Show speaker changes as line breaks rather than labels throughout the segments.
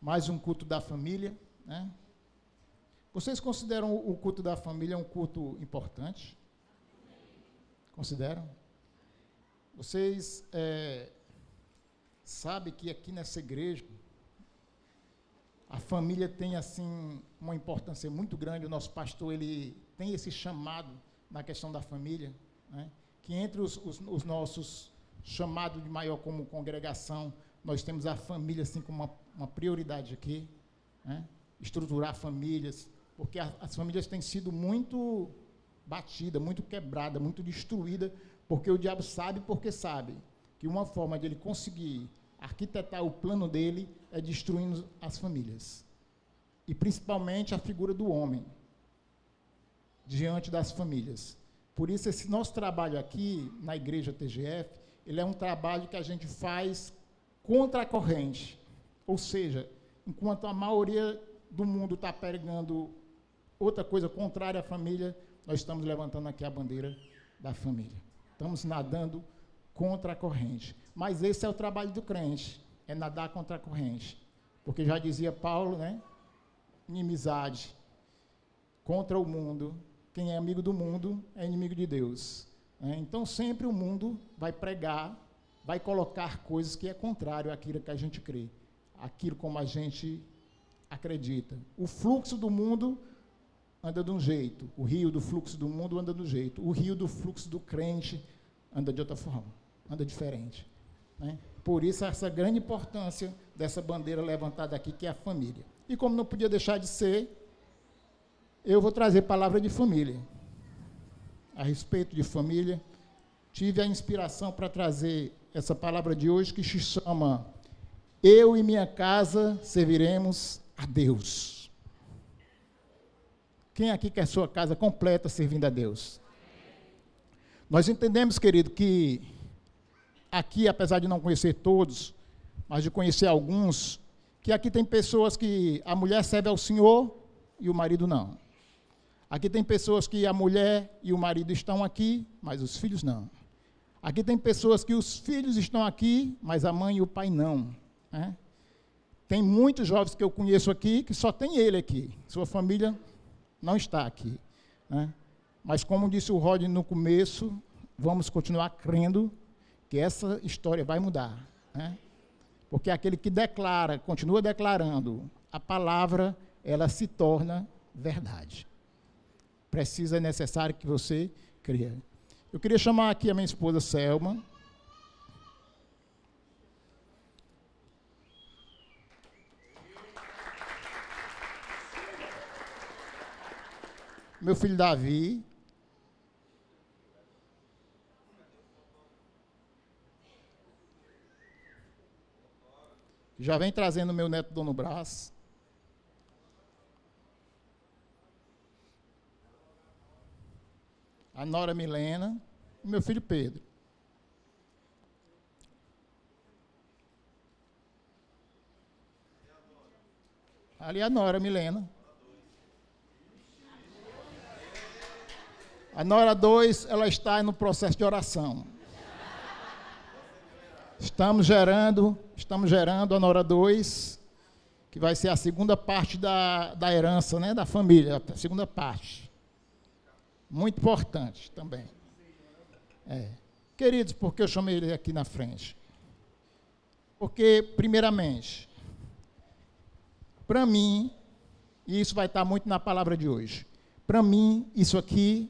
mais um culto da família, né? Vocês consideram o culto da família um culto importante? Consideram? Vocês sabem que aqui nessa igreja a família tem assim uma importância muito grande. O nosso pastor ele tem esse chamado na questão da família, né? Que entre os nossos chamados de maior como congregação, nós temos a família assim como uma prioridade aqui, né? Estruturar famílias, porque as famílias têm sido muito batidas, muito quebradas, muito destruídas, porque o diabo sabe, porque sabe que uma forma de ele conseguir arquitetar o plano dele é destruindo as famílias, e principalmente a figura do homem diante das famílias. Por isso, esse nosso trabalho aqui na igreja TGF, ele é um trabalho que a gente faz contra a corrente, ou seja, enquanto a maioria do mundo está pregando outra coisa contrária à família, nós estamos levantando aqui a bandeira da família. Estamos nadando contra a corrente. Mas esse é o trabalho do crente, é nadar contra a corrente. Porque já dizia Paulo, né? Inimizade contra o mundo. Quem é amigo do mundo é inimigo de Deus. Então, sempre o mundo vai pregar, vai colocar coisas que é contrário àquilo que a gente crê, aquilo como a gente acredita. O fluxo do mundo anda de um jeito, o rio do fluxo do mundo anda de um jeito, o rio do fluxo do crente anda de outra forma, anda diferente, né? Por isso, essa grande importância dessa bandeira levantada aqui, que é a família. E como não podia deixar de ser, eu vou trazer palavra de família. A respeito de família, tive a inspiração para trazer essa palavra de hoje, que se chama Eu e minha casa serviremos a Deus. Quem aqui quer sua casa completa servindo a Deus? Nós entendemos, querido, que aqui, apesar de não conhecer todos, mas de conhecer alguns, que aqui tem pessoas que a mulher serve ao Senhor e o marido não. Aqui tem pessoas que a mulher e o marido estão aqui, mas os filhos não. Aqui tem pessoas que os filhos estão aqui, mas a mãe e o pai não, né? Tem muitos jovens que eu conheço aqui, que só tem ele aqui. Sua família não está aqui, né? Mas como disse o Rod no começo, vamos continuar crendo que essa história vai mudar, né? Porque aquele que declara, continua declarando a palavra, ela se torna verdade. É necessário que você creia. Eu queria chamar aqui a minha esposa Selma. Meu filho Davi. Já vem trazendo meu neto Dono Brás. A nora Milena e meu filho Pedro. Ali a nora Milena. A nora 2, ela está no processo de oração. Estamos gerando a nora 2, que vai ser a segunda parte da herança, né, da família, a segunda parte. Muito importante também. Queridos, por que eu chamei ele aqui na frente? Porque, primeiramente, para mim, e isso vai estar muito na palavra de hoje, para mim, isso aqui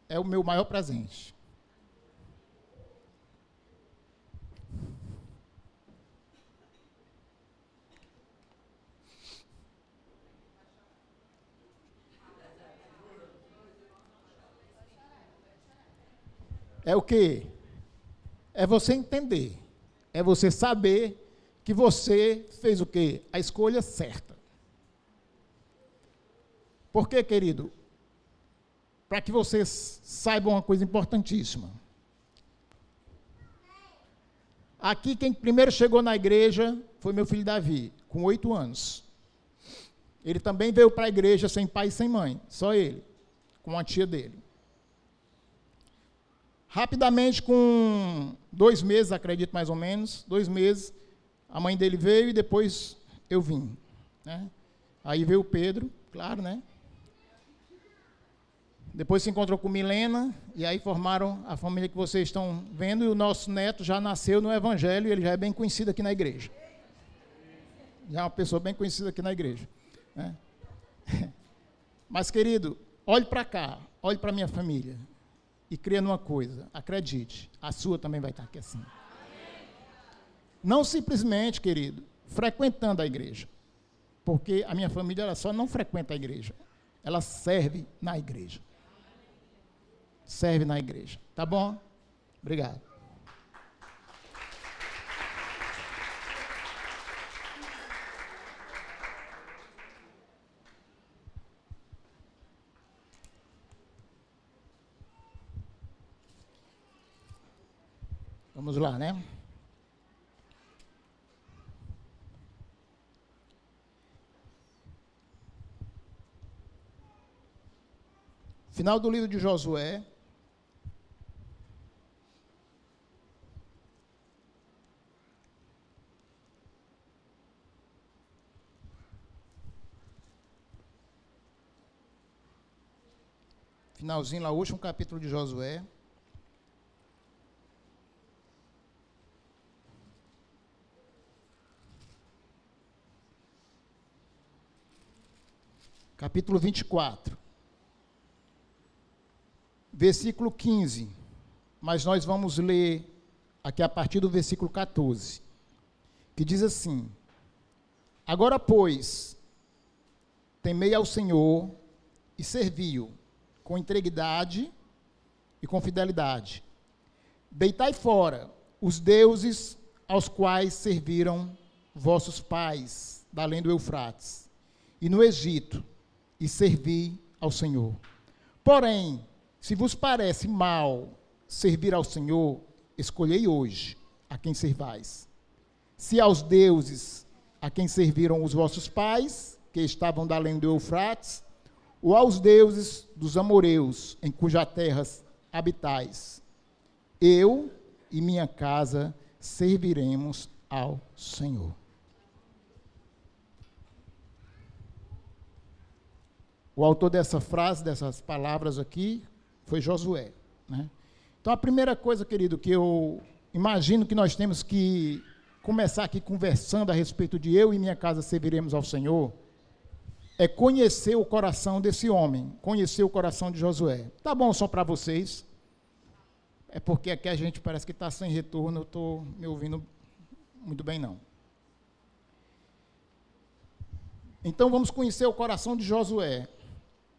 é o meu maior presente. É o quê? É você entender, é você saber que você fez o quê? A escolha certa. Por quê, querido? Para que vocês saibam uma coisa importantíssima. Aqui, quem primeiro chegou na igreja foi meu filho Davi, com 8 anos. Ele também veio para a igreja sem pai e sem mãe, só ele, com a tia dele. Rapidamente, com 2 meses, acredito mais ou menos, 2 meses, a mãe dele veio e depois eu vim. né? Aí veio o Pedro, claro, né? Depois se encontrou com Milena, e aí formaram a família que vocês estão vendo, e o nosso neto já nasceu no Evangelho, e ele já é bem conhecido aqui na igreja. Já é uma pessoa bem conhecida aqui na igreja, né? Mas, querido, olhe para cá, olhe para a minha família, e creia numa coisa, acredite, a sua também vai estar aqui assim. Não simplesmente, querido, frequentando a igreja, porque a minha família ela só não frequenta a igreja, ela serve na igreja. Serve na igreja, tá bom? Obrigado. Vamos lá, né? Final do livro de Josué. Finalzinho lá, último capítulo de Josué. Capítulo 24. Versículo 15. Mas nós vamos ler aqui a partir do versículo 14. Que diz assim: Agora, pois, temei ao Senhor e servi-o com integridade e com fidelidade. Deitai fora os deuses aos quais serviram vossos pais, da além do Eufrates, e no Egito, e servi ao Senhor. Porém, se vos parece mal servir ao Senhor, escolhei hoje a quem servais. Se aos deuses a quem serviram os vossos pais, que estavam da além do Eufrates, ou aos deuses dos amoreus, em cuja terras habitais. Eu e minha casa serviremos ao Senhor. O autor dessa frase, dessas palavras aqui, foi Josué, né? Então, a primeira coisa, querido, que eu imagino que nós temos que começar aqui conversando a respeito de eu e minha casa serviremos ao Senhor, é conhecer o coração desse homem, conhecer o coração de Josué. Tá bom só para vocês? É porque aqui a gente parece que está sem retorno, eu estou me ouvindo muito bem, não. Então, vamos conhecer o coração de Josué.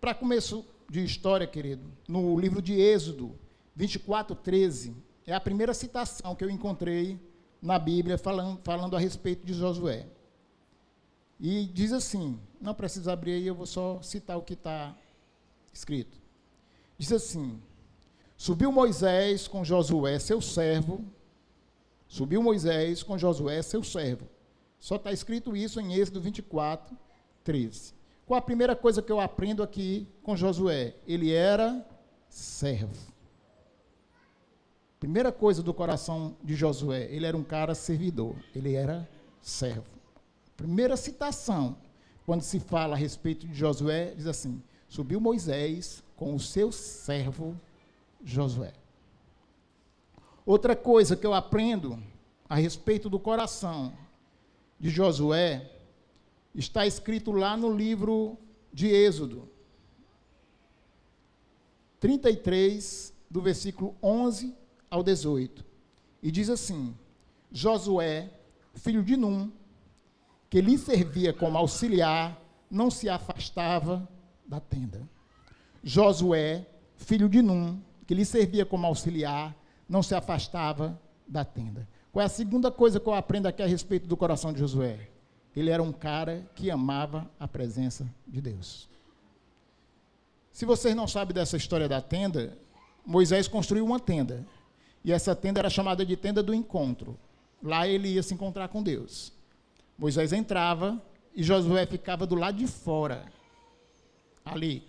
Para começo de história, querido, no livro de Êxodo 24:13, é a primeira citação que eu encontrei na Bíblia falando a respeito de Josué. E diz assim, não precisa abrir aí, eu vou só citar o que está escrito. Diz assim: Subiu Moisés com Josué, seu servo. Só está escrito isso em Êxodo 24:13. Qual a primeira coisa que eu aprendo aqui com Josué? Ele era servo. Primeira coisa do coração de Josué, ele era um cara servidor, ele era servo. Primeira citação, quando se fala a respeito de Josué, diz assim: subiu Moisés com o seu servo Josué. Outra coisa que eu aprendo a respeito do coração de Josué, está escrito lá no livro de Êxodo 33, do versículo 11 ao 18. E diz assim: Josué, filho de Num, que lhe servia como auxiliar, não se afastava da tenda. Josué, filho de Num, que lhe servia como auxiliar, não se afastava da tenda. Qual é a segunda coisa que eu aprendo aqui a respeito do coração de Josué? Ele era um cara que amava a presença de Deus. Se vocês não sabem dessa história da tenda, Moisés construiu uma tenda. E essa tenda era chamada de tenda do encontro. Lá ele ia se encontrar com Deus. Moisés entrava e Josué ficava do lado de fora. Ali.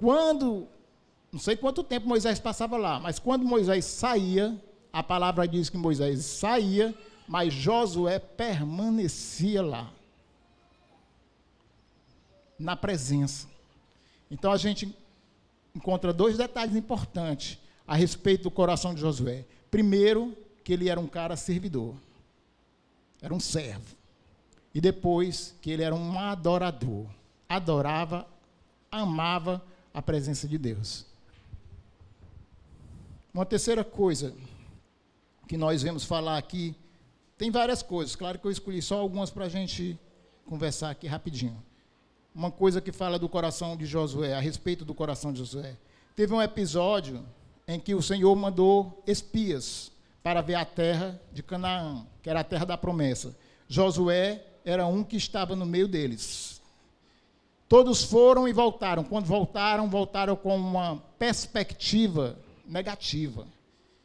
Não sei quanto tempo Moisés passava lá, mas quando Moisés saía, a palavra diz que Moisés saía, mas Josué permanecia lá. na presença. Então, a gente encontra dois detalhes importantes a respeito do coração de Josué. Primeiro, que ele era um cara servidor, era um servo. E depois, que ele era um adorador. Adorava, amava a presença de Deus. Uma terceira coisa que nós vamos falar aqui, tem várias coisas, claro que eu escolhi só algumas para a gente conversar aqui rapidinho. Uma coisa que fala do coração de Josué, a respeito do coração de Josué. Teve um episódio em que o Senhor mandou espias para ver a terra de Canaã, que era a terra da promessa. Josué era um que estava no meio deles. Todos foram e voltaram. Quando voltaram com uma perspectiva negativa.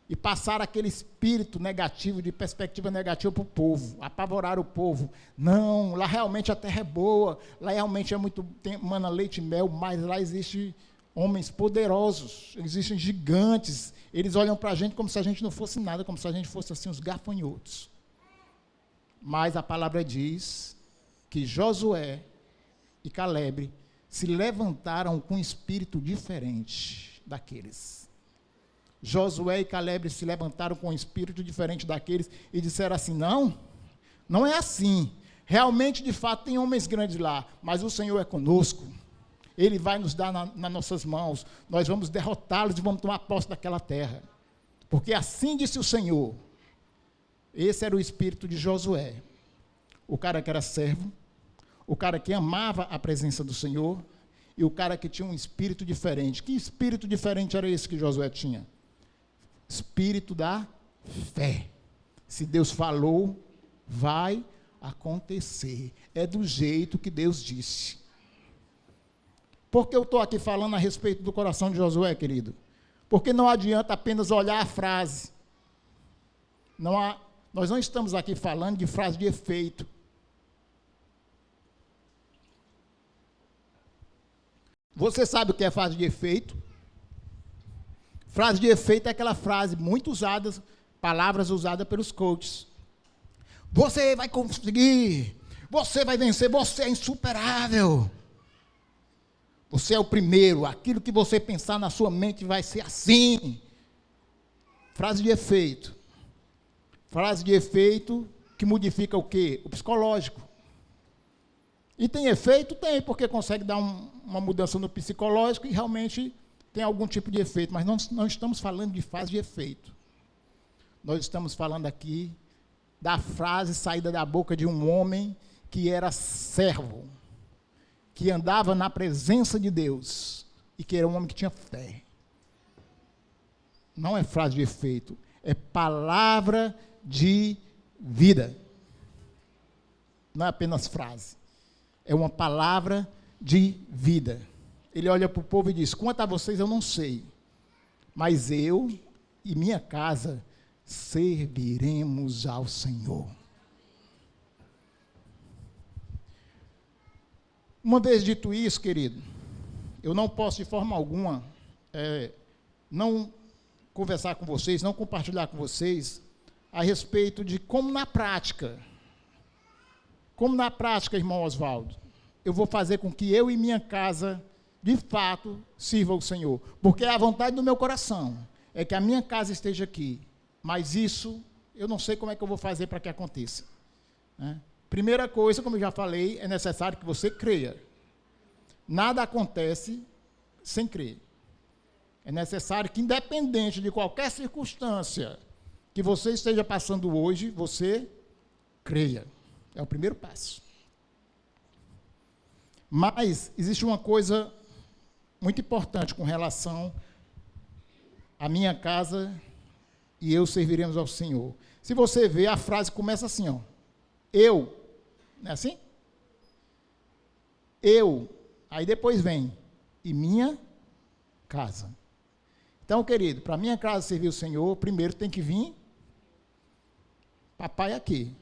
E passaram aquele espírito negativo, de perspectiva negativa para o povo, apavoraram o povo. Não, lá realmente a terra é boa, lá realmente é muito, mana leite e mel, mas lá existem homens poderosos, existem gigantes, eles olham para a gente como se a gente não fosse nada, como se a gente fosse assim, os gafanhotos. Mas a palavra diz que Josué e Caleb se levantaram com um espírito diferente daqueles. Josué e Caleb se levantaram com um espírito diferente daqueles e disseram assim, não é assim. Realmente, de fato, tem homens grandes lá, mas o Senhor é conosco. Ele vai nos dar nas nossas mãos. Nós vamos derrotá-los e vamos tomar posse daquela terra. Porque assim disse o Senhor. Esse era o espírito de Josué. O cara que era servo, o cara que amava a presença do Senhor e o cara que tinha um espírito diferente. Que espírito diferente era esse que Josué tinha? Espírito da fé. Se Deus falou, vai acontecer. É do jeito que Deus disse. Por que eu estou aqui falando a respeito do coração de Josué, querido? Porque não adianta apenas olhar a frase. Nós não estamos aqui falando de frase de efeito. Você sabe o que é frase de efeito? Frase de efeito é aquela frase muito usada, palavras usadas pelos coaches. Você vai conseguir, você vai vencer, você é insuperável. Você é o primeiro, aquilo que você pensar na sua mente vai ser assim. Frase de efeito. Frase de efeito que modifica o quê? O psicológico. E tem efeito? Tem, porque consegue dar uma mudança no psicológico e realmente tem algum tipo de efeito, mas não estamos falando de frase de efeito. Nós estamos falando aqui da frase saída da boca de um homem que era servo, que andava na presença de Deus e que era um homem que tinha fé. Não é frase de efeito, é palavra de vida. Não é apenas frase, é uma palavra de vida. Ele olha para o povo e diz, quanto a vocês eu não sei, mas eu e minha casa serviremos ao Senhor. Uma vez dito isso, querido, eu não posso de forma alguma não conversar com vocês, não compartilhar com vocês a respeito de como na prática, irmão Oswaldo, eu vou fazer com que eu e minha casa de fato, sirva ao Senhor. Porque a vontade do meu coração é que a minha casa esteja aqui. Mas isso, eu não sei como é que eu vou fazer para que aconteça. Primeira coisa, como eu já falei, é necessário que você creia. Nada acontece sem crer. É necessário que, independente de qualquer circunstância que você esteja passando hoje, você creia. É o primeiro passo. Mas existe uma coisa muito importante com relação à minha casa e eu serviremos ao Senhor. Se você ver, a frase começa assim, ó. Eu, não é assim? Eu, aí depois vem, e minha casa. Então, querido, para minha casa servir o Senhor, primeiro tem que vir papai aqui,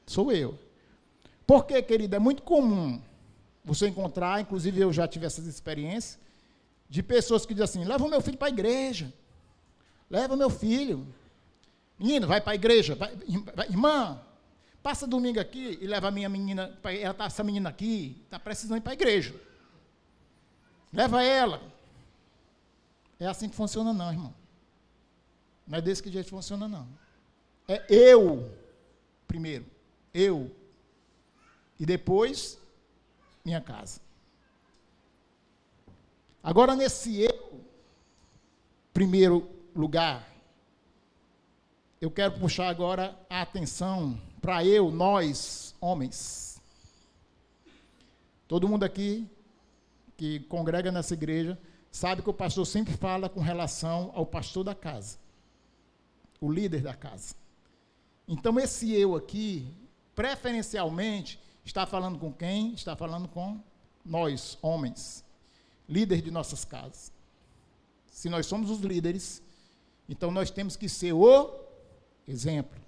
sou eu. Porque, querido, é muito comum você encontrar, inclusive eu já tive essas experiências, de pessoas que dizem assim, leva o meu filho para a igreja, leva o meu filho, menino, vai para a igreja, vai, irmã, passa domingo aqui e leva a minha menina, essa menina aqui, está precisando ir para a igreja. Leva ela. É assim que funciona não, irmão. Não é desse que jeito funciona não. É eu, primeiro. Eu. E depois, minha casa. Agora, nesse eu, primeiro lugar, eu quero puxar agora a atenção para nós, homens. Todo mundo aqui que congrega nessa igreja sabe que o pastor sempre fala com relação ao pastor da casa, o líder da casa. Então, esse eu aqui, preferencialmente, está falando com quem? Está falando com nós, homens, líderes de nossas casas. Se nós somos os líderes, então nós temos que ser o exemplo.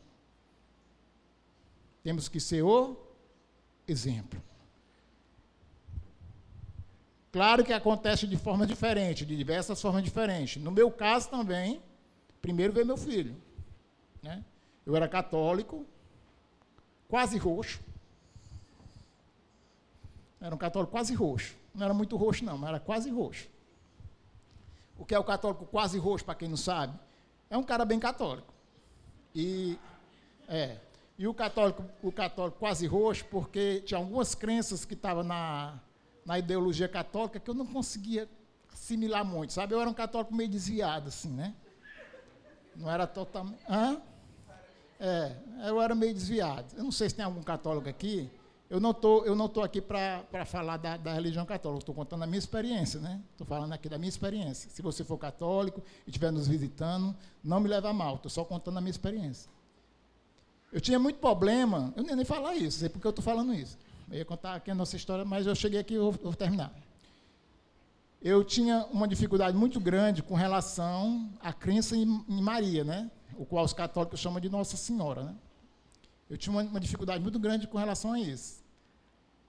Temos que ser o exemplo. Claro que acontece de forma diferente, de diversas formas diferentes. No meu caso também, primeiro veio meu filho, né? Eu era católico, quase roxo. Era um católico quase roxo. Não era muito roxo não, mas era quase roxo. O que é o católico quase roxo, para quem não sabe? É um cara bem católico. E o católico quase roxo, porque tinha algumas crenças que estavam na ideologia católica que eu não conseguia assimilar muito, sabe? Eu era um católico meio desviado, assim, né? Não era totalmente... eu era meio desviado. Eu não sei se tem algum católico aqui. Eu não tô aqui para falar da religião católica, estou contando a minha experiência, né? Estou falando aqui da minha experiência. Se você for católico e estiver nos visitando, não me leva a mal, estou só contando a minha experiência. Eu tinha muito problema, eu nem falar isso, sei porque eu estou falando isso. Eu ia contar aqui a nossa história, mas eu cheguei aqui e vou terminar. Eu tinha uma dificuldade muito grande com relação à crença em Maria, né? O qual os católicos chamam de Nossa Senhora, né? Eu tinha uma dificuldade muito grande com relação a isso.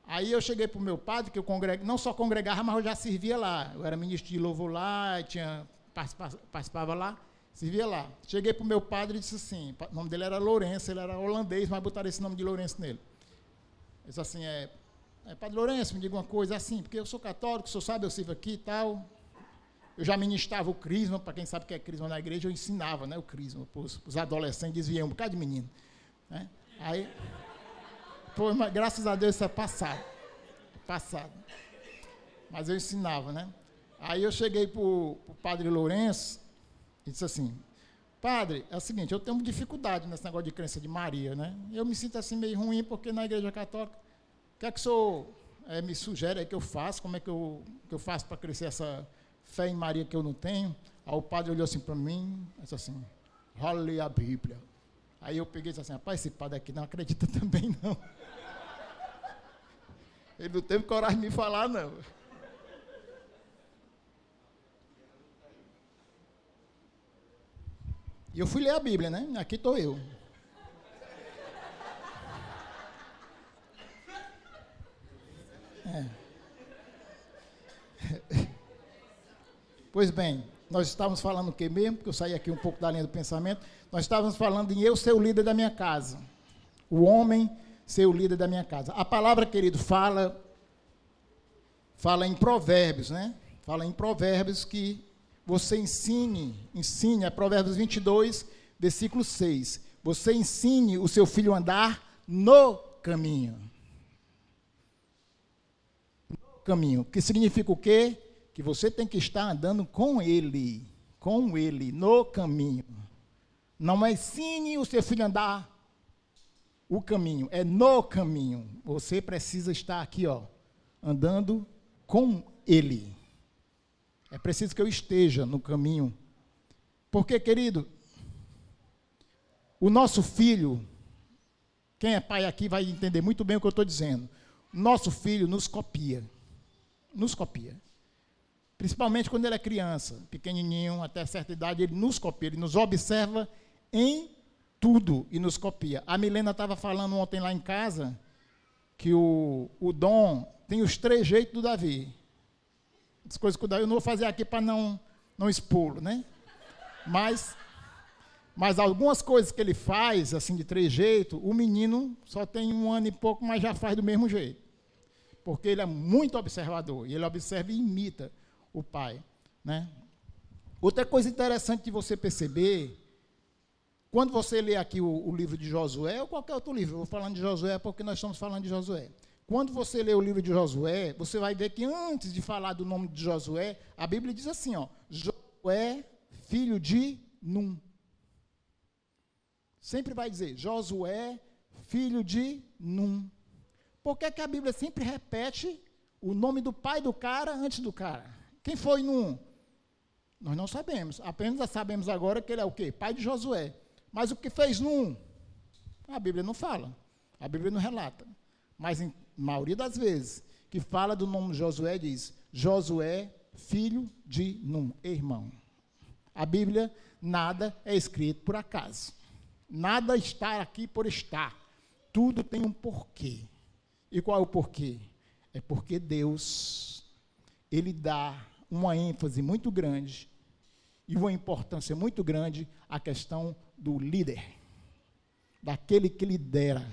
Aí eu cheguei para o meu padre, que eu não só congregava, mas eu já servia lá. Eu era ministro de louvor lá, participava lá, servia lá. Cheguei para o meu padre e disse assim, o nome dele era Lourenço, ele era holandês, mas botaram esse nome de Lourenço nele. Ele disse assim, Padre Lourenço, me diga uma coisa assim, porque eu sou católico, o senhor sabe, eu sirvo aqui e tal. Eu já ministrava o crisma, para quem sabe o que é crisma na igreja, eu ensinava, né, o crisma para os adolescentes, desviei um bocado de menino, né? Aí, mas graças a Deus isso é passado. Mas eu ensinava, né? Aí eu cheguei para o padre Lourenço e disse assim, padre, é o seguinte, eu tenho dificuldade nesse negócio de crença de Maria, né? Eu me sinto assim meio ruim, porque na igreja católica, o que é que o senhor me sugere aí que eu faço? Como é que eu faço para crescer essa fé em Maria que eu não tenho? Aí o padre olhou assim para mim e disse assim, role a Bíblia. Aí eu peguei e disse assim, rapaz, esse padre aqui não acredita também não. Ele não teve coragem de me falar, não. E eu fui ler a Bíblia, né? Aqui estou eu. Pois bem, nós estávamos falando o que mesmo? Porque eu saí aqui um pouco da linha do pensamento. Nós estávamos falando em eu ser o líder da minha casa. O homem ser o líder da minha casa. A palavra, querido, fala em Provérbios, né? Fala em Provérbios que você ensine a Provérbios 22, versículo 6. Você ensine o seu filho a andar no caminho. No caminho. Que significa o quê? Que você tem que estar andando com ele, no caminho. Não é ensine o seu filho a andar o caminho, é no caminho. Você precisa estar aqui, andando com ele. É preciso que eu esteja no caminho. Porque, querido, o nosso filho, quem é pai aqui vai entender muito bem o que eu estou dizendo. Nosso filho nos copia. Nos copia. Principalmente quando ele é criança, pequenininho, até certa idade, ele nos copia, ele nos observa em tudo e nos copia. A Milena estava falando ontem lá em casa que o Dom tem os 3 jeitos do Davi. As coisas que o Davi, eu não vou fazer aqui para não expô-lo, né? Mas algumas coisas que ele faz, assim, de 3 jeitos, o menino só tem 1 ano e pouco, mas já faz do mesmo jeito. Porque ele é muito observador, e ele observa e imita o pai, né? Outra coisa interessante de você perceber, quando você lê aqui o livro de Josué, ou qualquer outro livro, eu vou falando de Josué porque nós estamos falando de Josué. Quando você lê o livro de Josué, você vai ver que antes de falar do nome de Josué, a Bíblia diz assim, ó, Josué, filho de Num. Sempre vai dizer, Josué, filho de Num. Por que a Bíblia sempre repete o nome do pai do cara antes do cara? Quem foi Num? Nós não sabemos, apenas sabemos agora que ele é o quê? Pai de Josué. Mas o que fez Num? A Bíblia não fala, a Bíblia não relata. Mas, em maioria das vezes, que fala do nome de Josué, diz, Josué, filho de Num, irmão. A Bíblia, nada é escrito por acaso. Nada está aqui por estar. Tudo tem um porquê. E qual é o porquê? É porque Deus, Ele dá uma ênfase muito grande e uma importância muito grande à questão do líder, daquele que lidera.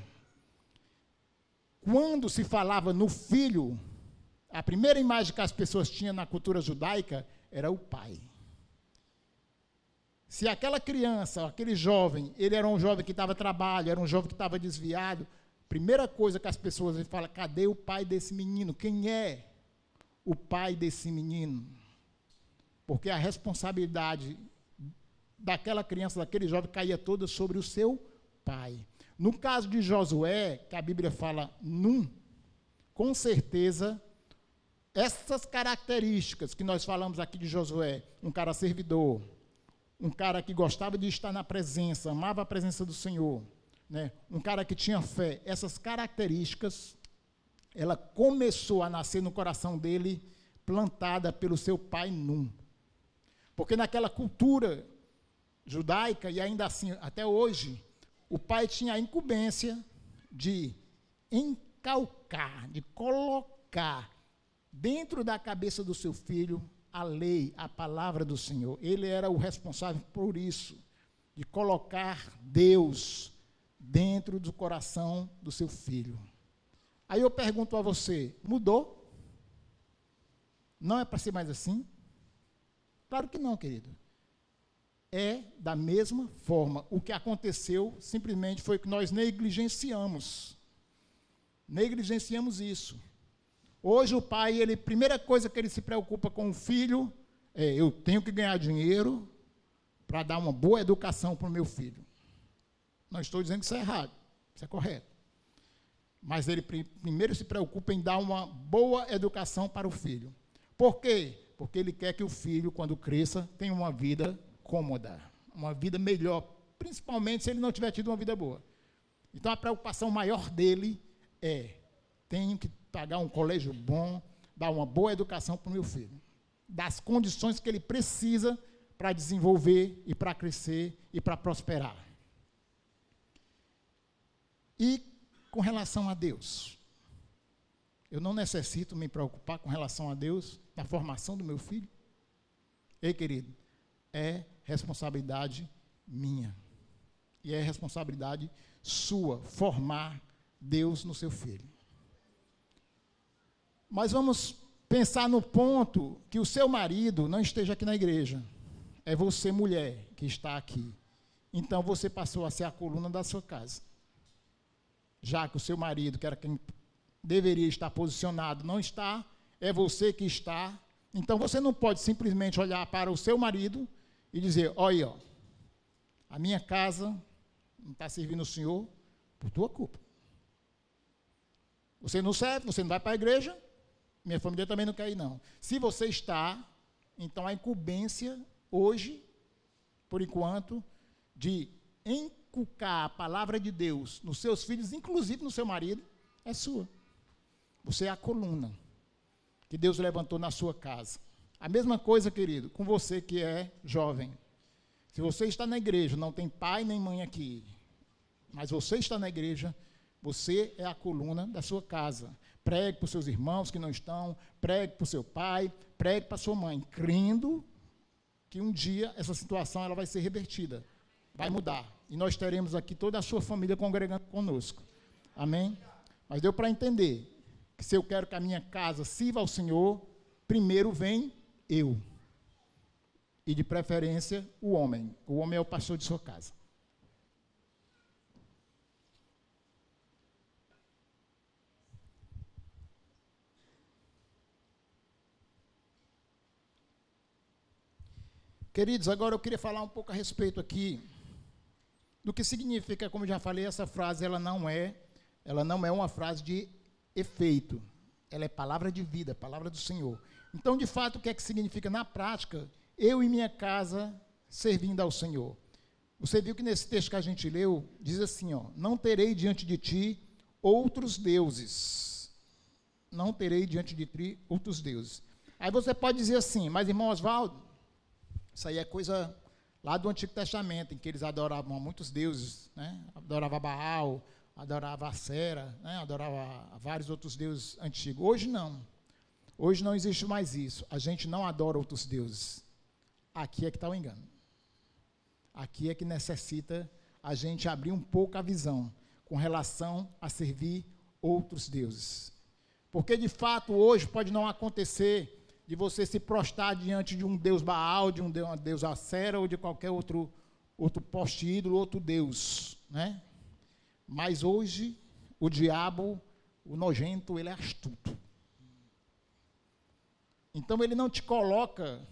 Quando se falava no filho, a primeira imagem que as pessoas tinham na cultura judaica era o pai. Se aquela criança, aquele jovem, ele era um jovem que estava trabalho, era um jovem que estava desviado, primeira coisa que as pessoas falam, cadê o pai desse menino? Quem é o pai desse menino? Porque a responsabilidade daquela criança, daquele jovem, caía toda sobre o seu pai. No caso de Josué, que a Bíblia fala Num, com certeza, essas características que nós falamos aqui de Josué, um cara servidor, um cara que gostava de estar na presença, amava a presença do Senhor, né? Um cara que tinha fé, essas características, ela começou a nascer no coração dele, plantada pelo seu pai Num. Porque naquela cultura judaica, e ainda assim, até hoje, o pai tinha a incumbência de encalcar, de colocar dentro da cabeça do seu filho a lei, a palavra do Senhor. Ele era o responsável por isso, de colocar Deus dentro do coração do seu filho. Aí eu pergunto a você, mudou? Não é para ser mais assim? Claro que não, querido. É da mesma forma. O que aconteceu simplesmente foi que nós negligenciamos. Negligenciamos isso. Hoje o pai, primeira coisa que ele se preocupa com o filho é, eu tenho que ganhar dinheiro para dar uma boa educação para o meu filho. Não estou dizendo que isso é errado, isso é correto. Mas ele primeiro se preocupa em dar uma boa educação para o filho. Por quê? Porque ele quer que o filho, quando cresça, tenha uma vida cômoda, uma vida melhor, principalmente se ele não tiver tido uma vida boa. Então a preocupação maior dele é, tenho que pagar um colégio bom, dar uma boa educação para o meu filho, das condições que ele precisa para desenvolver e para crescer e para prosperar. E com relação a Deus, eu não necessito me preocupar com relação a Deus na formação do meu filho? Ei, querido, é responsabilidade minha e é responsabilidade sua formar Deus no seu filho. Mas vamos pensar no ponto que o seu marido não esteja aqui na igreja. É você, mulher, que está aqui. Então, você passou a ser a coluna da sua casa. Já que o seu marido, que era quem deveria estar posicionado, não está, é você que está. Então, você não pode simplesmente olhar para o seu marido e dizer, olha aí, ó, a minha casa não está servindo o Senhor por tua culpa. Você não serve, você não vai para a igreja, minha família também não quer ir, não. Se você está, então a incumbência hoje, por enquanto, de inculcar a palavra de Deus nos seus filhos, inclusive no seu marido, é sua. Você é a coluna que Deus levantou na sua casa. A mesma coisa, querido, com você que é jovem. Se você está na igreja, não tem pai nem mãe aqui, mas você está na igreja, você é a coluna da sua casa. Pregue para os seus irmãos que não estão, pregue para o seu pai, pregue para a sua mãe, crendo que um dia essa situação ela vai ser revertida, vai mudar. E nós teremos aqui toda a sua família congregando conosco. Amém? Mas deu para entender que se eu quero que a minha casa sirva ao Senhor, primeiro vem eu. E, de preferência, o homem. O homem é o pastor de sua casa. Queridos, agora eu queria falar um pouco a respeito aqui do que significa, como já falei, essa frase, ela não é uma frase de efeito. Ela é palavra de vida, palavra do Senhor. Então, de fato, o que é que significa na prática? Eu e minha casa servindo ao Senhor. Você viu que nesse texto que a gente leu, diz assim, ó, não terei diante de ti outros deuses. Não terei diante de ti outros deuses. Aí você pode dizer assim, mas irmão Oswaldo, isso aí é coisa lá do Antigo Testamento, em que eles adoravam muitos deuses, né? Adorava Baal, adorava Acera, né? Adorava vários outros deuses antigos. Hoje não. Hoje não existe mais isso. A gente não adora outros deuses. Aqui é que está o engano. Aqui é que necessita a gente abrir um pouco a visão com relação a servir outros deuses. Porque, de fato, hoje pode não acontecer de você se prostrar diante de um deus Baal, de um deus Acera ou de qualquer outro poste ídolo, outro deus, né? Mas hoje, o diabo, o nojento, ele é astuto. Então, ele não te coloca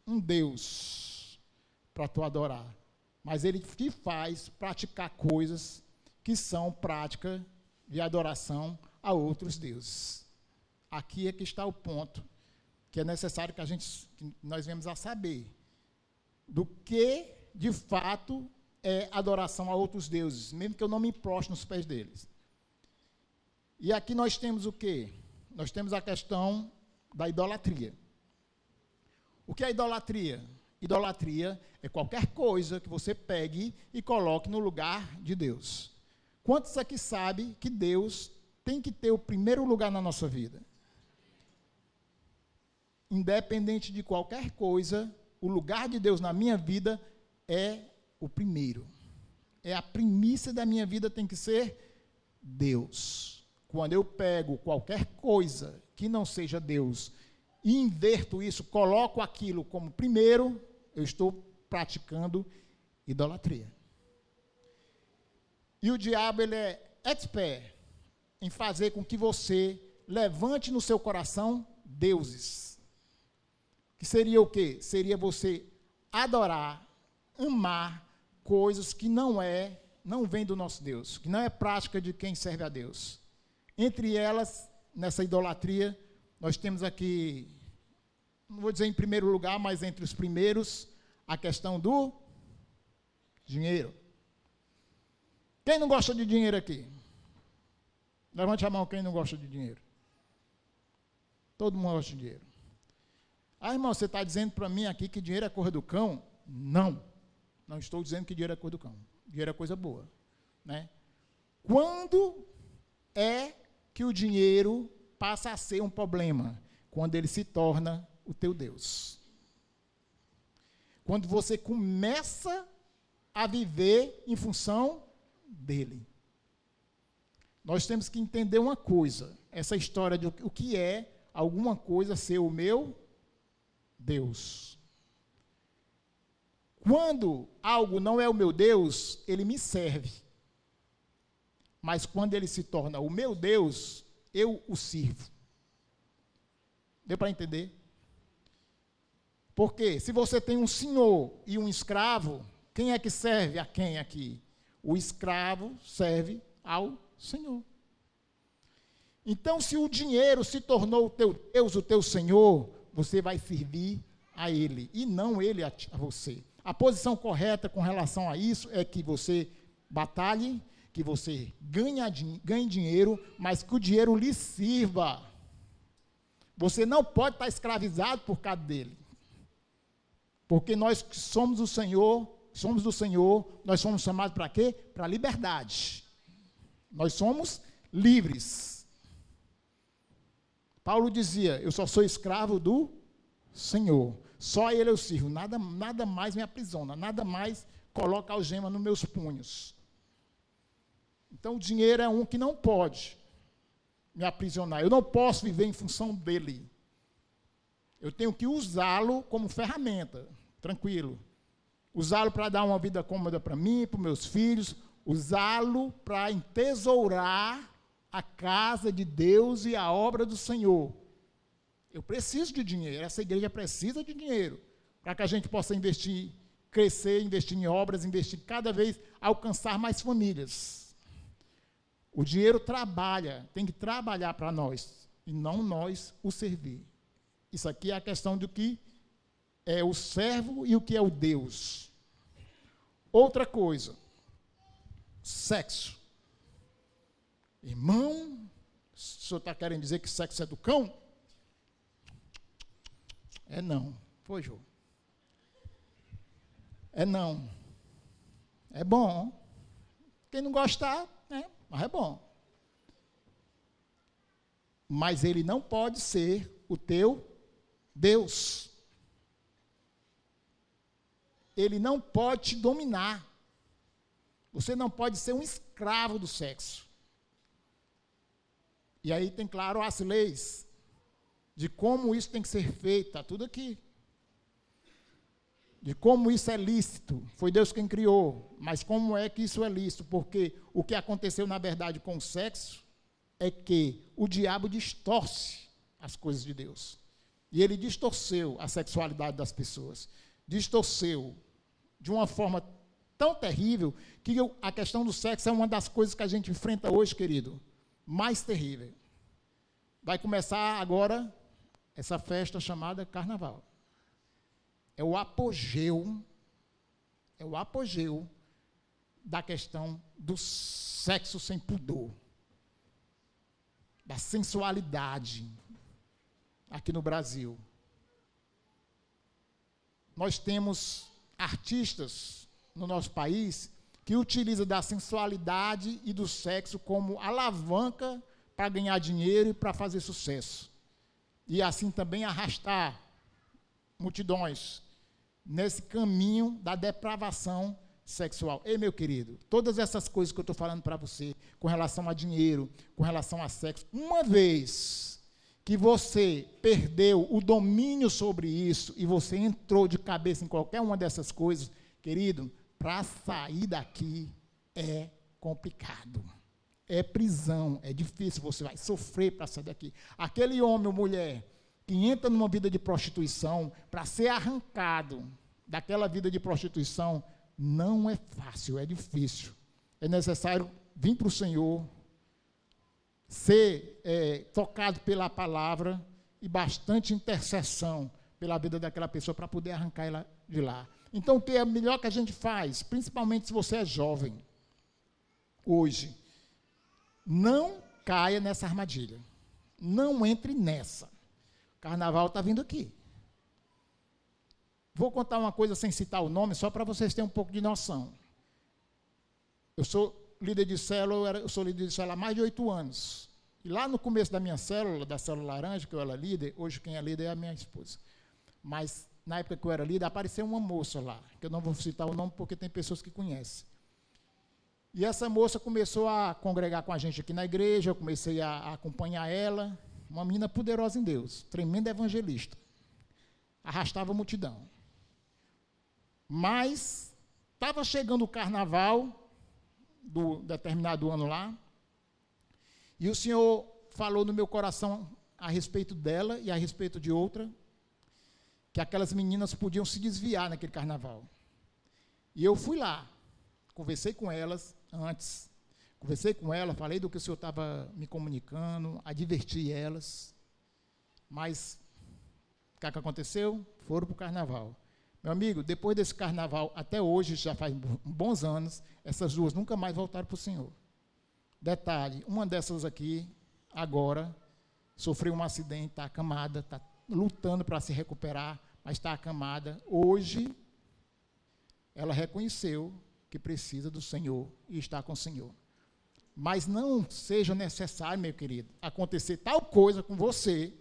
um Deus para tu adorar, mas ele te faz praticar coisas que são prática de adoração a outros deuses. Aqui é que está o ponto que é necessário que nós venhamos a saber do que, de fato, é adoração a outros deuses, mesmo que eu não me prostre nos pés deles. E aqui nós temos o quê? Nós temos a questão da idolatria. O que é idolatria? Idolatria é qualquer coisa que você pegue e coloque no lugar de Deus. Quantos aqui sabem que Deus tem que ter o primeiro lugar na nossa vida? Independente de qualquer coisa, o lugar de Deus na minha vida é o primeiro. É a primícia da minha vida, tem que ser Deus. Quando eu pego qualquer coisa que não seja Deus e inverto isso, coloco aquilo como primeiro, eu estou praticando idolatria. E o diabo, ele é expert em fazer com que você levante no seu coração deuses. Que seria o quê? Seria você adorar, amar coisas que não vem do nosso Deus, que não é prática de quem serve a Deus. Entre elas, nessa idolatria, nós temos aqui, não vou dizer em primeiro lugar, mas entre os primeiros, a questão do dinheiro. Quem não gosta de dinheiro aqui? Levante a mão quem não gosta de dinheiro. Todo mundo gosta de dinheiro. Ah, irmão, você está dizendo para mim aqui que dinheiro é coisa do cão? Não. Não estou dizendo que dinheiro é coisa do cão. Dinheiro é coisa boa, né? Quando é que o dinheiro passa a ser um problema? Quando ele se torna o teu Deus. Quando você começa a viver em função dele. Nós temos que entender uma coisa, essa história de o que é alguma coisa ser o meu Deus. Quando algo não é o meu Deus, ele me serve. Mas quando ele se torna o meu Deus, eu o sirvo. Deu para entender? Porque se você tem um senhor e um escravo, quem é que serve a quem aqui? O escravo serve ao Senhor. Então, se o dinheiro se tornou o teu Deus, o teu Senhor, você vai servir a ele, e não ele a você. A posição correta com relação a isso é que você batalhe, que você ganhe dinheiro, mas que o dinheiro lhe sirva. Você não pode estar escravizado por causa dele. Porque nós que somos do Senhor, nós somos chamados para quê? Para a liberdade. Nós somos livres. Paulo dizia, eu só sou escravo do Senhor. Só ele eu sirvo, nada mais me aprisiona, nada mais coloca algema nos meus punhos. Então, o dinheiro é um que não pode me aprisionar. Eu não posso viver em função dele. Eu tenho que usá-lo como ferramenta, tranquilo. Usá-lo para dar uma vida cômoda para mim, para os meus filhos, usá-lo para entesourar a casa de Deus e a obra do Senhor. Eu preciso de dinheiro, essa igreja precisa de dinheiro, para que a gente possa investir, crescer, investir em obras, investir cada vez, alcançar mais famílias. O dinheiro trabalha, tem que trabalhar para nós, e não nós o servir. Isso aqui é a questão do que é o servo e o que é o Deus. Outra coisa, sexo. Irmão, o senhor está querendo dizer que sexo é do cão? É não. Foi, Jô. É não. É bom. Quem não gostar, né? Mas é bom. Mas ele não pode ser o teu Deus. Ele não pode te dominar. Você não pode ser um escravo do sexo. E aí tem, claro, as leis de como isso tem que ser feito, está tudo aqui. De como isso é lícito, foi Deus quem criou, mas como é que isso é lícito? Porque o que aconteceu, na verdade, com o sexo, é que o diabo distorce as coisas de Deus. E ele distorceu a sexualidade das pessoas. Distorceu de uma forma tão terrível que a questão do sexo é uma das coisas que a gente enfrenta hoje, querido, mais terrível. Vai começar agora essa festa chamada Carnaval. É o apogeu da questão do sexo sem pudor, da sensualidade aqui no Brasil. Nós temos artistas no nosso país que utilizam da sensualidade e do sexo como alavanca para ganhar dinheiro e para fazer sucesso. E assim também arrastar multidões nesse caminho da depravação sexual. Ei, meu querido, todas essas coisas que eu estou falando para você, com relação a dinheiro, com relação a sexo, uma vez que você perdeu o domínio sobre isso e você entrou de cabeça em qualquer uma dessas coisas, querido, para sair daqui é complicado. É prisão, é difícil, você vai sofrer para sair daqui. Aquele homem ou mulher que entra numa vida de prostituição, para ser arrancado daquela vida de prostituição, não é fácil, é difícil. É necessário vir para o Senhor, ser tocado pela palavra e bastante intercessão pela vida daquela pessoa para poder arrancar ela de lá. Então, o que é melhor que a gente faz, principalmente se você é jovem, hoje, não caia nessa armadilha. Não entre nessa. Carnaval está vindo aqui. Vou contar uma coisa sem citar o nome, só para vocês terem um pouco de noção. Eu sou líder de célula, eu sou líder de célula há mais de 8 anos. E lá no começo da minha célula, da célula laranja, que eu era líder, hoje quem é líder é a minha esposa. Mas, na época que eu era líder, apareceu uma moça lá, que eu não vou citar o nome porque tem pessoas que conhecem. E essa moça começou a congregar com a gente aqui na igreja, eu comecei a acompanhar ela, uma menina poderosa em Deus, tremenda evangelista. Arrastava a multidão. Mas estava chegando o carnaval do determinado ano lá, e o Senhor falou no meu coração a respeito dela e a respeito de outra, que aquelas meninas podiam se desviar naquele carnaval. E eu fui lá, conversei com elas antes, falei do que o Senhor estava me comunicando, adverti elas, mas o que aconteceu? Foram para o carnaval. Meu amigo, depois desse carnaval, até hoje, já faz bons anos, essas duas nunca mais voltaram para o Senhor. Detalhe, uma dessas aqui, agora, sofreu um acidente, está acamada, está lutando para se recuperar, mas está acamada. Hoje, ela reconheceu que precisa do Senhor e está com o Senhor. Mas não seja necessário, meu querido, acontecer tal coisa com você,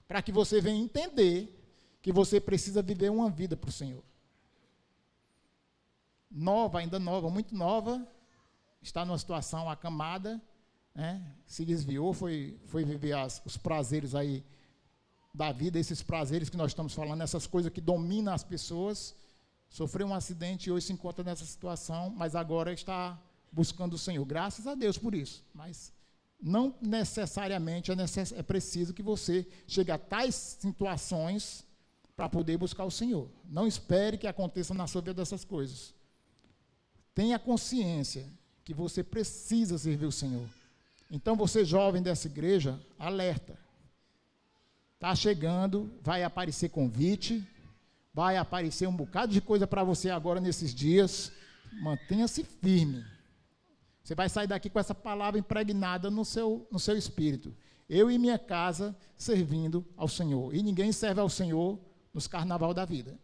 para que você venha entender que você precisa viver uma vida para o Senhor. Nova, ainda nova, muito nova, está numa situação acamada, né, se desviou, foi viver os prazeres aí da vida, esses prazeres que nós estamos falando, essas coisas que dominam as pessoas, sofreu um acidente e hoje se encontra nessa situação, mas agora está buscando o Senhor. Graças a Deus por isso. Mas não necessariamente é preciso que você chegue a tais situações para poder buscar o Senhor. Não espere que aconteça na sua vida essas coisas. Tenha consciência que você precisa servir o Senhor. Então, você jovem dessa igreja, alerta. Está chegando, vai aparecer convite, vai aparecer um bocado de coisa para você agora nesses dias. Mantenha-se firme. Você vai sair daqui com essa palavra impregnada no seu espírito. Eu e minha casa servindo ao Senhor. E ninguém serve ao Senhor nos carnaval da vida.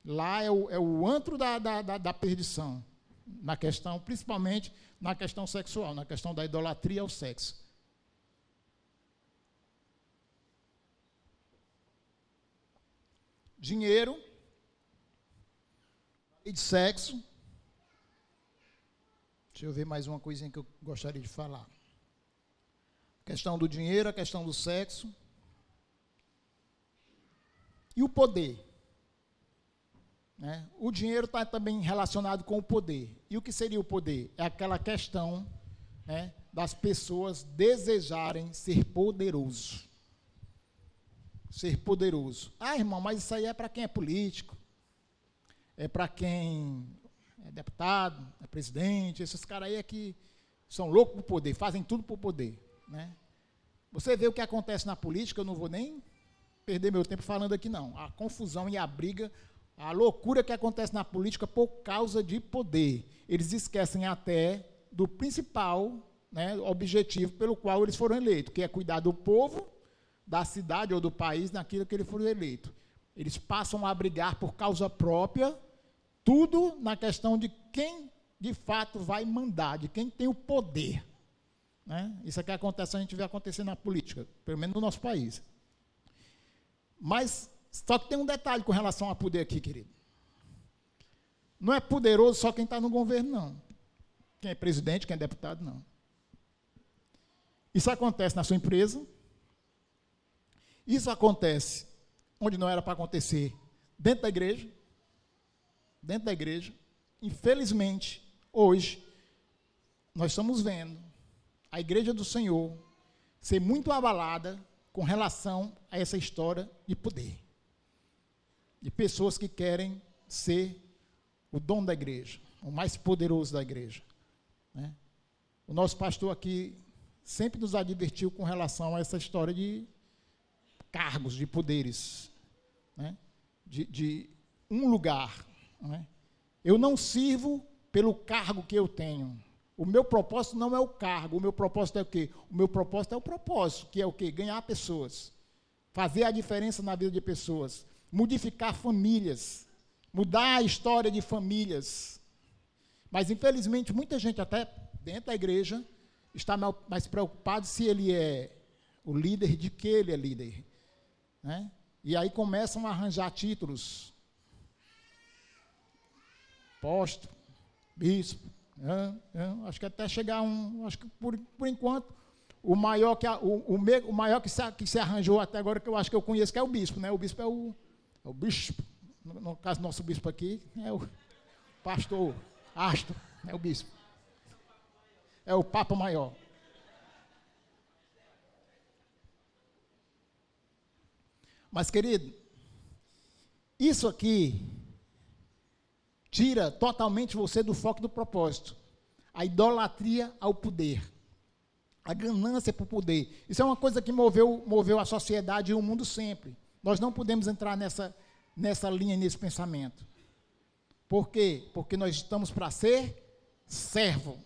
Lá é o antro da perdição. Na questão, principalmente na questão sexual, na questão da idolatria ao sexo. Dinheiro e de sexo. Deixa eu ver mais uma coisinha que eu gostaria de falar. A questão do dinheiro, a questão do sexo. E o poder. Né? O dinheiro está também relacionado com o poder. E o que seria o poder? É aquela questão, né, das pessoas desejarem ser poderoso. Ser poderoso. Ah, irmão, mas isso aí é para quem é político. É para quem é deputado, é presidente. Esses caras aí é que são loucos por poder, fazem tudo por poder. Né? Você vê o que acontece na política, eu não vou nem perder meu tempo falando aqui, não. A confusão e a briga, a loucura que acontece na política por causa de poder. Eles esquecem até do principal, né, objetivo pelo qual eles foram eleitos, que é cuidar do povo, da cidade ou do país, naquilo que eles foram eleitos. Eles passam a brigar por causa própria, tudo na questão de quem, de fato, vai mandar, de quem tem o poder. Né? Isso é que acontece, a gente vê acontecer na política, pelo menos no nosso país. Mas, só que tem um detalhe com relação a poder aqui, querido. Não é poderoso só quem está no governo, não. Quem é presidente, quem é deputado, não. Isso acontece na sua empresa. Isso acontece onde não era para acontecer, dentro da igreja. Dentro da igreja. Infelizmente, hoje, nós estamos vendo a igreja do Senhor ser muito abalada com relação a essa história de poder. De pessoas que querem ser o dono da igreja, o mais poderoso da igreja. Né? O nosso pastor aqui sempre nos advertiu com relação a essa história de cargos, de poderes, né? de um lugar. Né? Eu não sirvo pelo cargo que eu tenho. O meu propósito não é o cargo, o meu propósito é o quê? O meu propósito é o propósito, que é o quê? Ganhar pessoas, fazer a diferença na vida de pessoas, modificar famílias, mudar a história de famílias. Mas, infelizmente, muita gente, até dentro da igreja, está mais preocupado se ele é o líder, de que ele é líder. Né? E aí começam a arranjar títulos. Apóstolo, bispo, acho que até chegar acho que por enquanto, o maior que se arranjou até agora, que eu acho que eu conheço, que é o bispo, né? O bispo é o bispo, no caso, nosso bispo aqui, é o pastor Astro, é o bispo. É o Papa Maior. Mas, querido, isso aqui tira totalmente você do foco do propósito. A idolatria ao poder. A ganância por poder. Isso é uma coisa que moveu a sociedade e o mundo sempre. Nós não podemos entrar nessa linha, nesse pensamento. Por quê? Porque nós estamos para ser servo.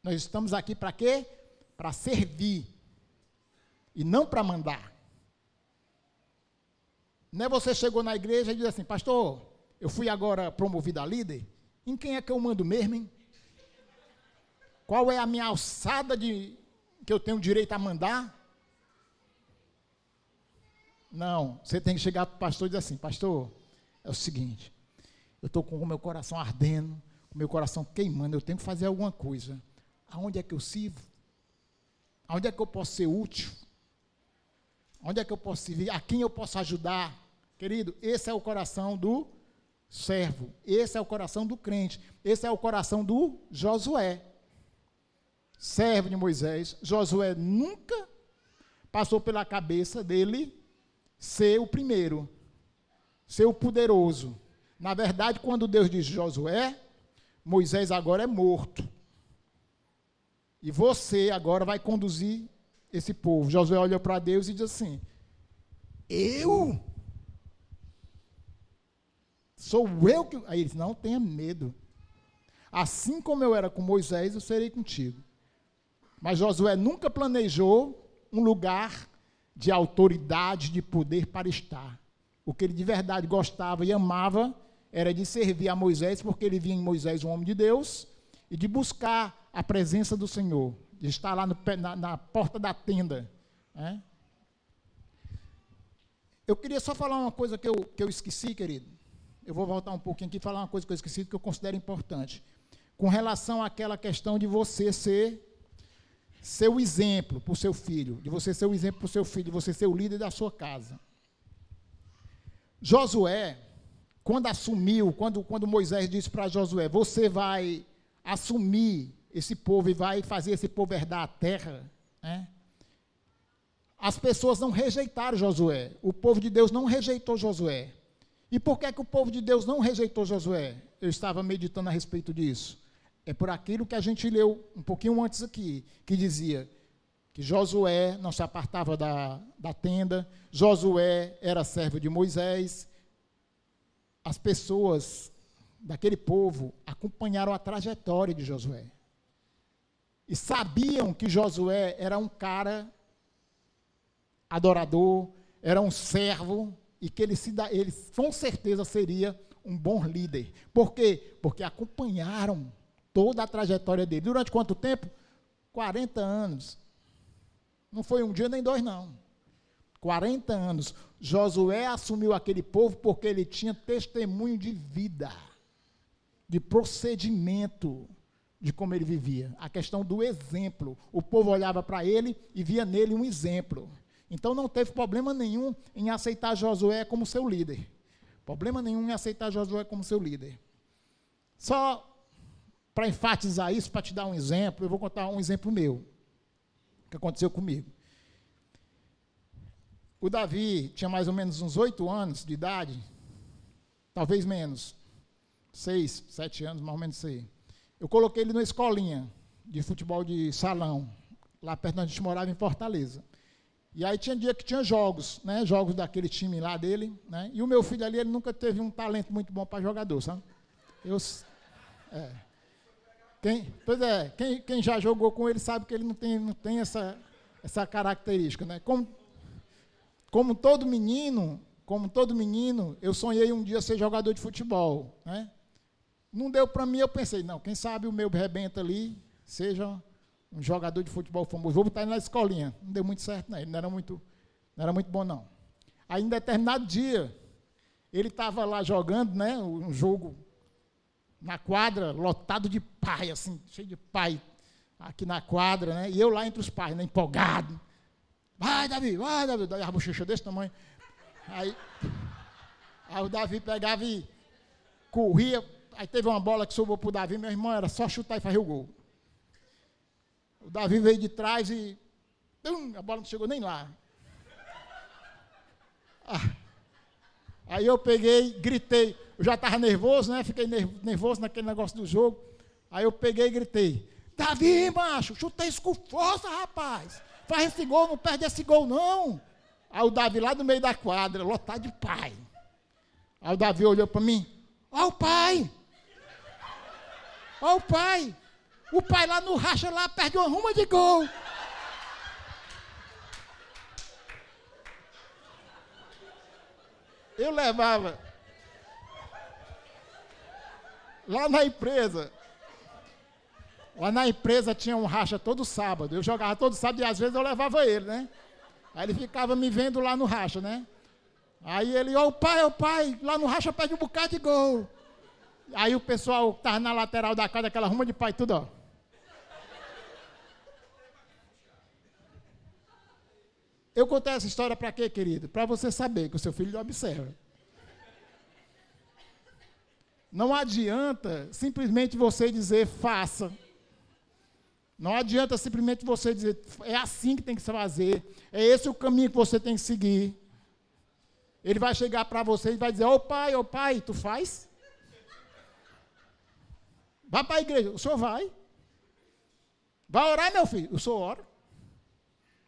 Nós estamos aqui para quê? Para servir. E não para mandar. Não é você chegou na igreja e diz assim, pastor, eu fui agora promovido a líder, em quem é que eu mando mesmo, hein? Qual é a minha alçada que eu tenho direito a mandar? Não, você tem que chegar para o pastor e dizer assim, pastor, é o seguinte, eu estou com o meu coração ardendo, com o meu coração queimando, eu tenho que fazer alguma coisa. Aonde é que eu sirvo? Aonde é que eu posso ser útil? Onde é que eu posso servir? A quem eu posso ajudar? Querido, esse é o coração do servo. Esse é o coração do crente. Esse é o coração do Josué. Servo de Moisés. Josué nunca passou pela cabeça dele ser o primeiro, ser o poderoso. Na verdade, quando Deus diz Josué, Moisés agora é morto. E você agora vai conduzir esse povo. Josué olhou para Deus e diz assim: eu? Sou eu que... Aí ele disse: não tenha medo. Assim como eu era com Moisés, eu serei contigo. Mas Josué nunca planejou um lugar de autoridade, de poder para estar. O que ele de verdade gostava e amava era de servir a Moisés, porque ele via em Moisés um homem de Deus, e de buscar a presença do Senhor, de estar lá na porta da tenda. Né? Eu queria só falar uma coisa que eu esqueci, querido. Eu vou voltar um pouquinho aqui e falar uma coisa que eu esqueci, que eu considero importante. Com relação àquela questão de você ser o exemplo para o seu filho, de você ser o exemplo para o seu filho, de você ser o líder da sua casa. Josué, quando assumiu, quando Moisés disse para Josué: você vai assumir esse povo e vai fazer esse povo herdar a terra, né? As pessoas não rejeitaram Josué. O povo de Deus não rejeitou Josué. E por que o povo de Deus não rejeitou Josué? Eu estava meditando a respeito disso. É por aquilo que a gente leu um pouquinho antes aqui, que dizia que Josué não se apartava da tenda, Josué era servo de Moisés. As pessoas daquele povo acompanharam a trajetória de Josué. E sabiam que Josué era um cara adorador, era um servo, e que ele com certeza seria um bom líder. Por quê? Porque acompanharam toda a trajetória dele. Durante quanto tempo? 40 anos. Não foi um dia nem dois, não. 40 anos. Josué assumiu aquele povo porque ele tinha testemunho de vida, de procedimento, de como ele vivia. A questão do exemplo. O povo olhava para ele e via nele um exemplo. Então não teve problema nenhum em aceitar Josué como seu líder. Problema nenhum em aceitar Josué como seu líder. Só para enfatizar isso, para te dar um exemplo, eu vou contar um exemplo meu, que aconteceu comigo. O Davi tinha mais ou menos uns 8 anos de idade, talvez menos, 6, 7 anos, mais ou menos isso aí. Eu coloquei ele numa escolinha de futebol de salão, lá perto onde a gente morava, em Fortaleza. E aí tinha dia que tinha jogos, né, jogos daquele time lá dele, né, e o meu filho ali, ele nunca teve um talento muito bom para jogador, sabe? Quem já jogou com ele sabe que ele não tem essa característica, né? Como todo menino, eu sonhei um dia ser jogador de futebol, né? Não deu para mim, eu pensei, não, quem sabe o meu rebenta ali seja um jogador de futebol famoso. Vou botar ele na escolinha. Não deu muito certo, não. Ele não era muito bom, não. Aí, em determinado dia, ele estava lá jogando, né, um jogo na quadra, lotado de pai, assim, cheio de pai aqui na quadra, né, e eu lá entre os pais, né, empolgado. Vai, Davi, daí a bochecha desse tamanho. Aí o Davi pegava e corria, aí teve uma bola que sobrou para o Davi, meu irmão, era só chutar e fazer o gol. O Davi veio de trás e a bola não chegou nem lá. Aí eu peguei, gritei. Eu já estava nervoso, né? Fiquei nervoso naquele negócio do jogo. Aí eu peguei e gritei: Davi, macho, chuta isso com força, rapaz. Faz esse gol, não perde esse gol, não. Aí o Davi lá no meio da quadra, lotado de pai. Aí o Davi olhou para mim: ó o pai. Ó o pai. O pai lá no racha lá perde uma ruma de gol. Eu levava lá na empresa tinha um racha todo sábado. Eu jogava todo sábado e às vezes eu levava ele, né? Aí ele ficava me vendo lá no racha, né? Aí ele: ó o pai, lá no racha perde um bocado de gol. Aí o pessoal que estava na lateral da casa, aquela ruma de pai, tudo, ó. Eu contei essa história para quê, querido? Para você saber que o seu filho lhe observa. Não adianta simplesmente você dizer faça. Não adianta simplesmente você dizer é assim que tem que se fazer, é esse o caminho que você tem que seguir. Ele vai chegar para você e vai dizer, ô pai, tu faz? Vai para a igreja, o senhor vai. Vai orar, meu filho, o senhor ora.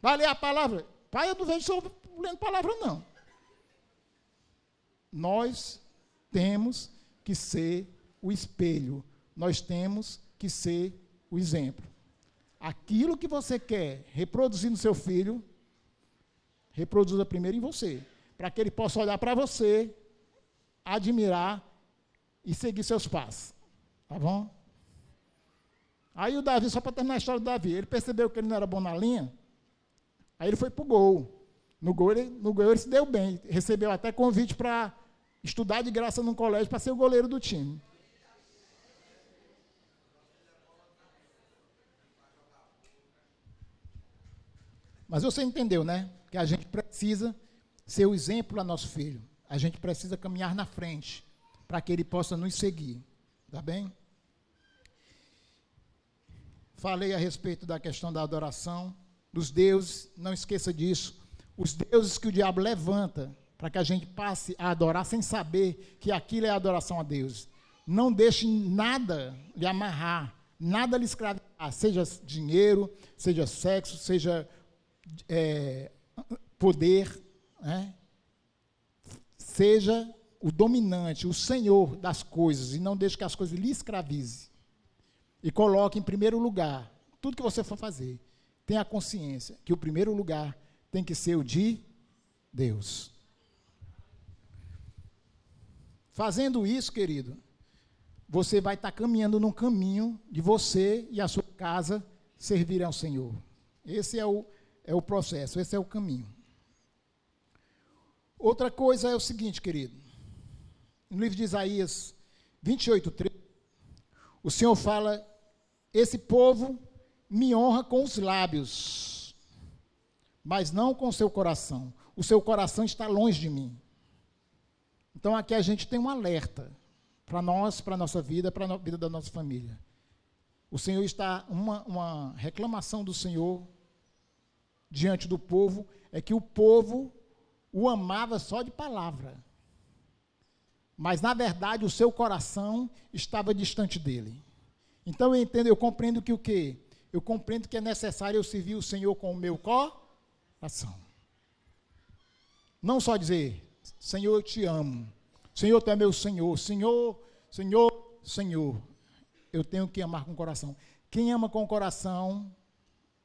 Vai ler a palavra. Pai, eu não vejo o senhor lendo palavra, não. Nós temos que ser o espelho. Nós temos que ser o exemplo. Aquilo que você quer reproduzir no seu filho, reproduza primeiro em você, para que ele possa olhar para você, admirar e seguir seus passos. Tá bom? Aí o Davi, só para terminar a história do Davi, ele percebeu que ele não era bom na linha, aí ele foi para o gol. No gol ele se deu bem, recebeu até convite para estudar de graça num colégio para ser o goleiro do time. Mas você entendeu, né? Que a gente precisa ser o exemplo a nosso filho. A gente precisa caminhar na frente para que ele possa nos seguir. Tá bem? Falei a respeito da questão da adoração, dos deuses, não esqueça disso. Os deuses que o diabo levanta para que a gente passe a adorar sem saber que aquilo é adoração a Deus. Não deixe nada lhe amarrar, nada lhe escravizar, seja dinheiro, seja sexo, seja poder, né? Seja o dominante, o senhor das coisas, e não deixe que as coisas lhe escravizem. E coloque em primeiro lugar, tudo que você for fazer, tenha consciência que o primeiro lugar tem que ser o de Deus. Fazendo isso, querido, você vai estar caminhando num caminho de você e a sua casa servirem ao Senhor. Esse é o processo, esse é o caminho. Outra coisa é o seguinte, querido. No livro de Isaías 28:3, o Senhor fala, esse povo me honra com os lábios, mas não com o seu coração. O seu coração está longe de mim. Então aqui a gente tem um alerta para nós, para a nossa vida, para a vida da nossa família. O Senhor está, uma reclamação do Senhor diante do povo, é que o povo o amava só de palavra. Mas, na verdade, o seu coração estava distante dele. Então, eu compreendo que o quê? Eu compreendo que é necessário eu servir o Senhor com o meu coração. Não só dizer, Senhor, eu te amo. Senhor, tu é meu Senhor. Senhor, Senhor, Senhor. Eu tenho que amar com o coração. Quem ama com o coração,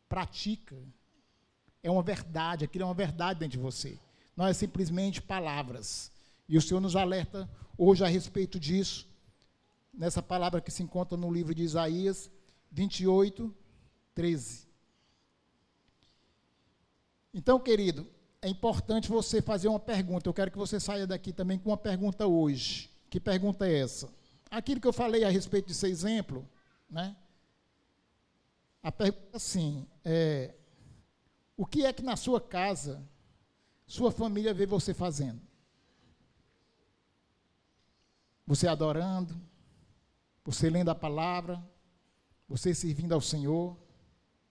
pratica. É uma verdade, aquilo é uma verdade dentro de você. Não é simplesmente palavras. E o Senhor nos alerta hoje a respeito disso, nessa palavra que se encontra no livro de Isaías 28:13. Então, querido, é importante você fazer uma pergunta. Eu quero que você saia daqui também com uma pergunta hoje. Que pergunta é essa? Aquilo que eu falei a respeito de ser exemplo, né? A pergunta é assim, o que é que na sua casa, sua família vê você fazendo? Você adorando, você lendo a palavra, você servindo ao Senhor?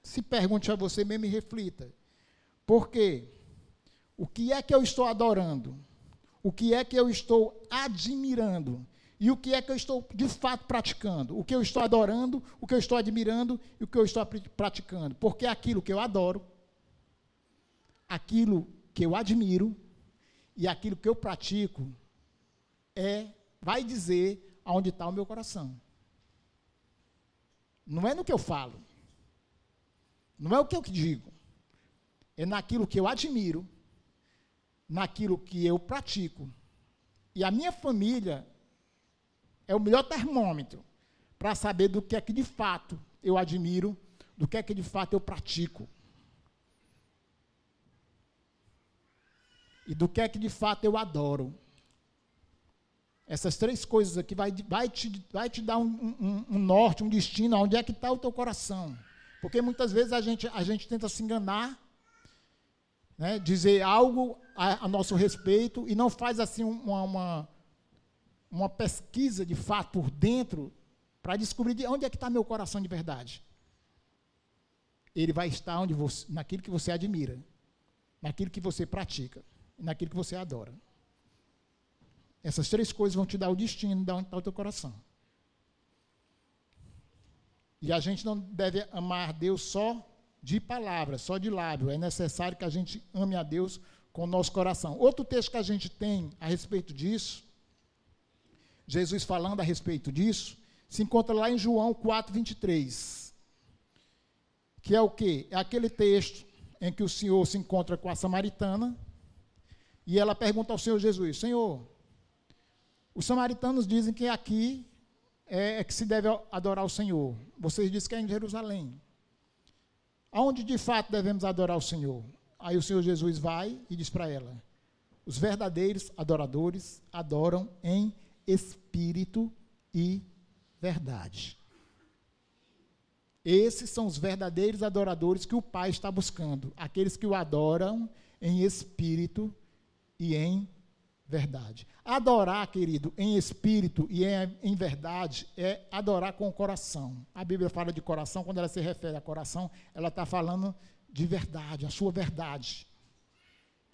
Se pergunte a você mesmo e reflita. Por quê? O que é que eu estou adorando? O que é que eu estou admirando? E o que é que eu estou, de fato, praticando? O que eu estou adorando, o que eu estou admirando e o que eu estou praticando? Porque aquilo que eu adoro, aquilo que eu admiro e aquilo que eu pratico vai dizer aonde está o meu coração. Não é no que eu falo. Não é o que eu digo. É naquilo que eu admiro, naquilo que eu pratico. E a minha família é o melhor termômetro para saber do que é que de fato eu admiro, do que é que de fato eu pratico. E do que é que de fato eu adoro. Essas três coisas aqui vai te dar um norte, um destino, onde é que está o teu coração. Porque muitas vezes a gente tenta se enganar né, dizer algo a nosso respeito e não faz assim uma pesquisa de fato por dentro para descobrir de onde é que está meu coração de verdade. Ele vai estar naquilo que você admira, naquilo que você pratica, naquilo que você adora. Essas três coisas vão te dar o destino de onde está o teu coração. E a gente não deve amar Deus só de palavras, só de lábio. É necessário que a gente ame a Deus com o nosso coração. Outro texto que a gente tem a respeito disso, Jesus falando a respeito disso, se encontra lá em João 4:23. Que é o quê? É aquele texto em que o Senhor se encontra com a samaritana e ela pergunta ao Senhor Jesus: Senhor, os samaritanos dizem que aqui é que se deve adorar o Senhor. Vocês dizem que é em Jerusalém. Aonde de fato devemos adorar o Senhor? Aí o Senhor Jesus vai e diz para ela: os verdadeiros adoradores adoram em espírito e verdade. Esses são os verdadeiros adoradores que o Pai está buscando, aqueles que o adoram em espírito e em verdade. Adorar, querido, em espírito e em verdade é adorar com o coração. A Bíblia fala de coração, quando ela se refere a coração, ela está falando de verdade, a sua verdade.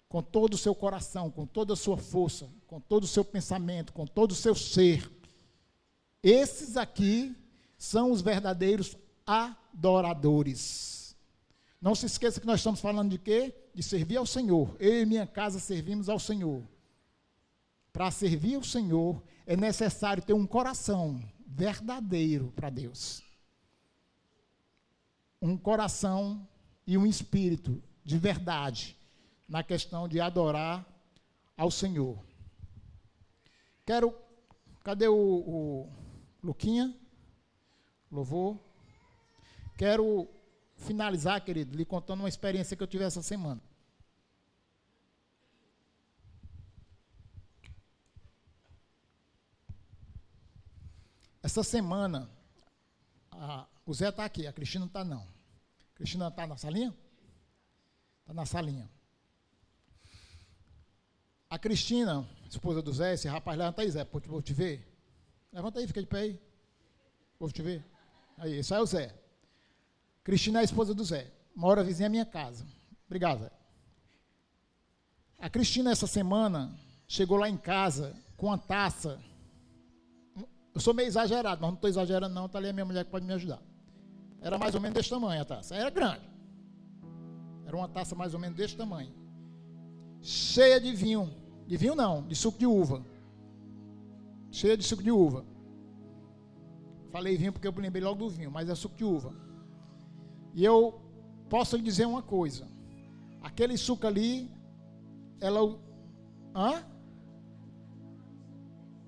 Com todo o seu coração, com toda a sua força, com todo o seu pensamento, com todo o seu ser. Esses aqui são os verdadeiros adoradores. Não se esqueça que nós estamos falando de quê? De servir ao Senhor. Eu e minha casa servimos ao Senhor. Para servir ao Senhor, é necessário ter um coração verdadeiro para Deus. Um coração e um espírito de verdade na questão de adorar ao Senhor. Cadê o Luquinha? Louvor. Quero finalizar, querido, lhe contando uma experiência que eu tive essa semana. Essa semana, o Zé está aqui, a Cristina não está não. A Cristina está na salinha? Está na salinha. A Cristina, esposa do Zé, esse rapaz, levanta aí, Zé, vou te ver. Levanta aí, fica de pé aí. Vou te ver. Aí, esse aí é o Zé. Cristina é a esposa do Zé, mora vizinha à minha casa. Obrigado, Zé. A Cristina, essa semana, chegou lá em casa com uma taça. Eu sou meio exagerado, mas não estou exagerando não, está ali a minha mulher que pode me ajudar. Era mais ou menos desse tamanho a taça, era grande. Era uma taça mais ou menos desse tamanho. Cheia de vinho. De vinho não, de suco de uva. Cheia de suco de uva. Falei vinho porque eu lembrei logo do vinho, mas é suco de uva. E eu posso lhe dizer uma coisa. Aquele suco ali,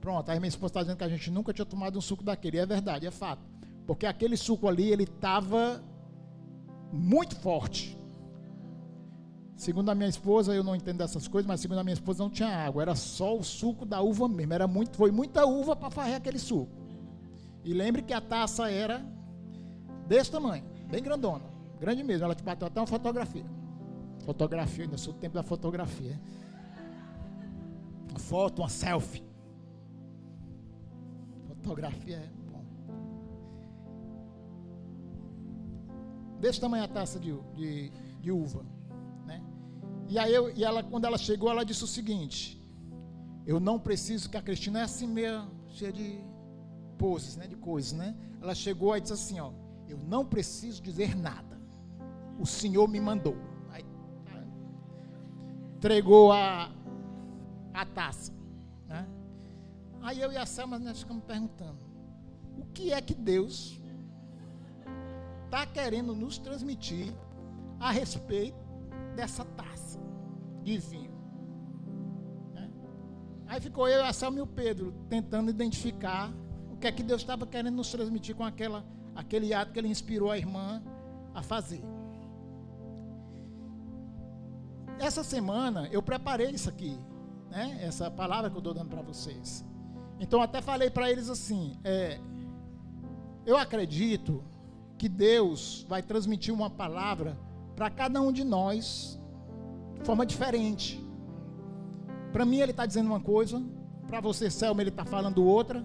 Pronto, aí minha esposa está dizendo que a gente nunca tinha tomado um suco daquele. E é verdade, é fato. Porque aquele suco ali, ele estava muito forte. Segundo a minha esposa, eu não entendo dessas coisas, mas segundo a minha esposa não tinha água. Era só o suco da uva mesmo. Foi muita uva para farrer aquele suco. E lembre que a taça era desse tamanho, bem grandona. Grande mesmo, ela te bateu até uma fotografia. Fotografia, ainda sou do tempo da fotografia. Uma foto, uma selfie. Fotografia é bom. Desse tamanho a taça de uva, né? E aí ela, quando ela chegou, ela disse o seguinte: eu não preciso, que a Cristina é assim meio cheia de poses, né, de coisas, né? Ela chegou e disse assim, ó: eu não preciso dizer nada. O Senhor me mandou. Aí, entregou a taça, né? Aí eu e a Selma, nós ficamos perguntando: o que é que Deus está querendo nos transmitir a respeito dessa taça de vinho, né? Aí ficou eu, a Selma e o Pedro tentando identificar o que é que Deus estava querendo nos transmitir com aquele ato que ele inspirou a irmã a fazer. Essa semana eu preparei isso aqui, né? Essa palavra que eu estou dando para vocês. Então até falei para eles assim, eu acredito que Deus vai transmitir uma palavra para cada um de nós de forma diferente. Para mim ele está dizendo uma coisa, para você, Selma, ele está falando outra,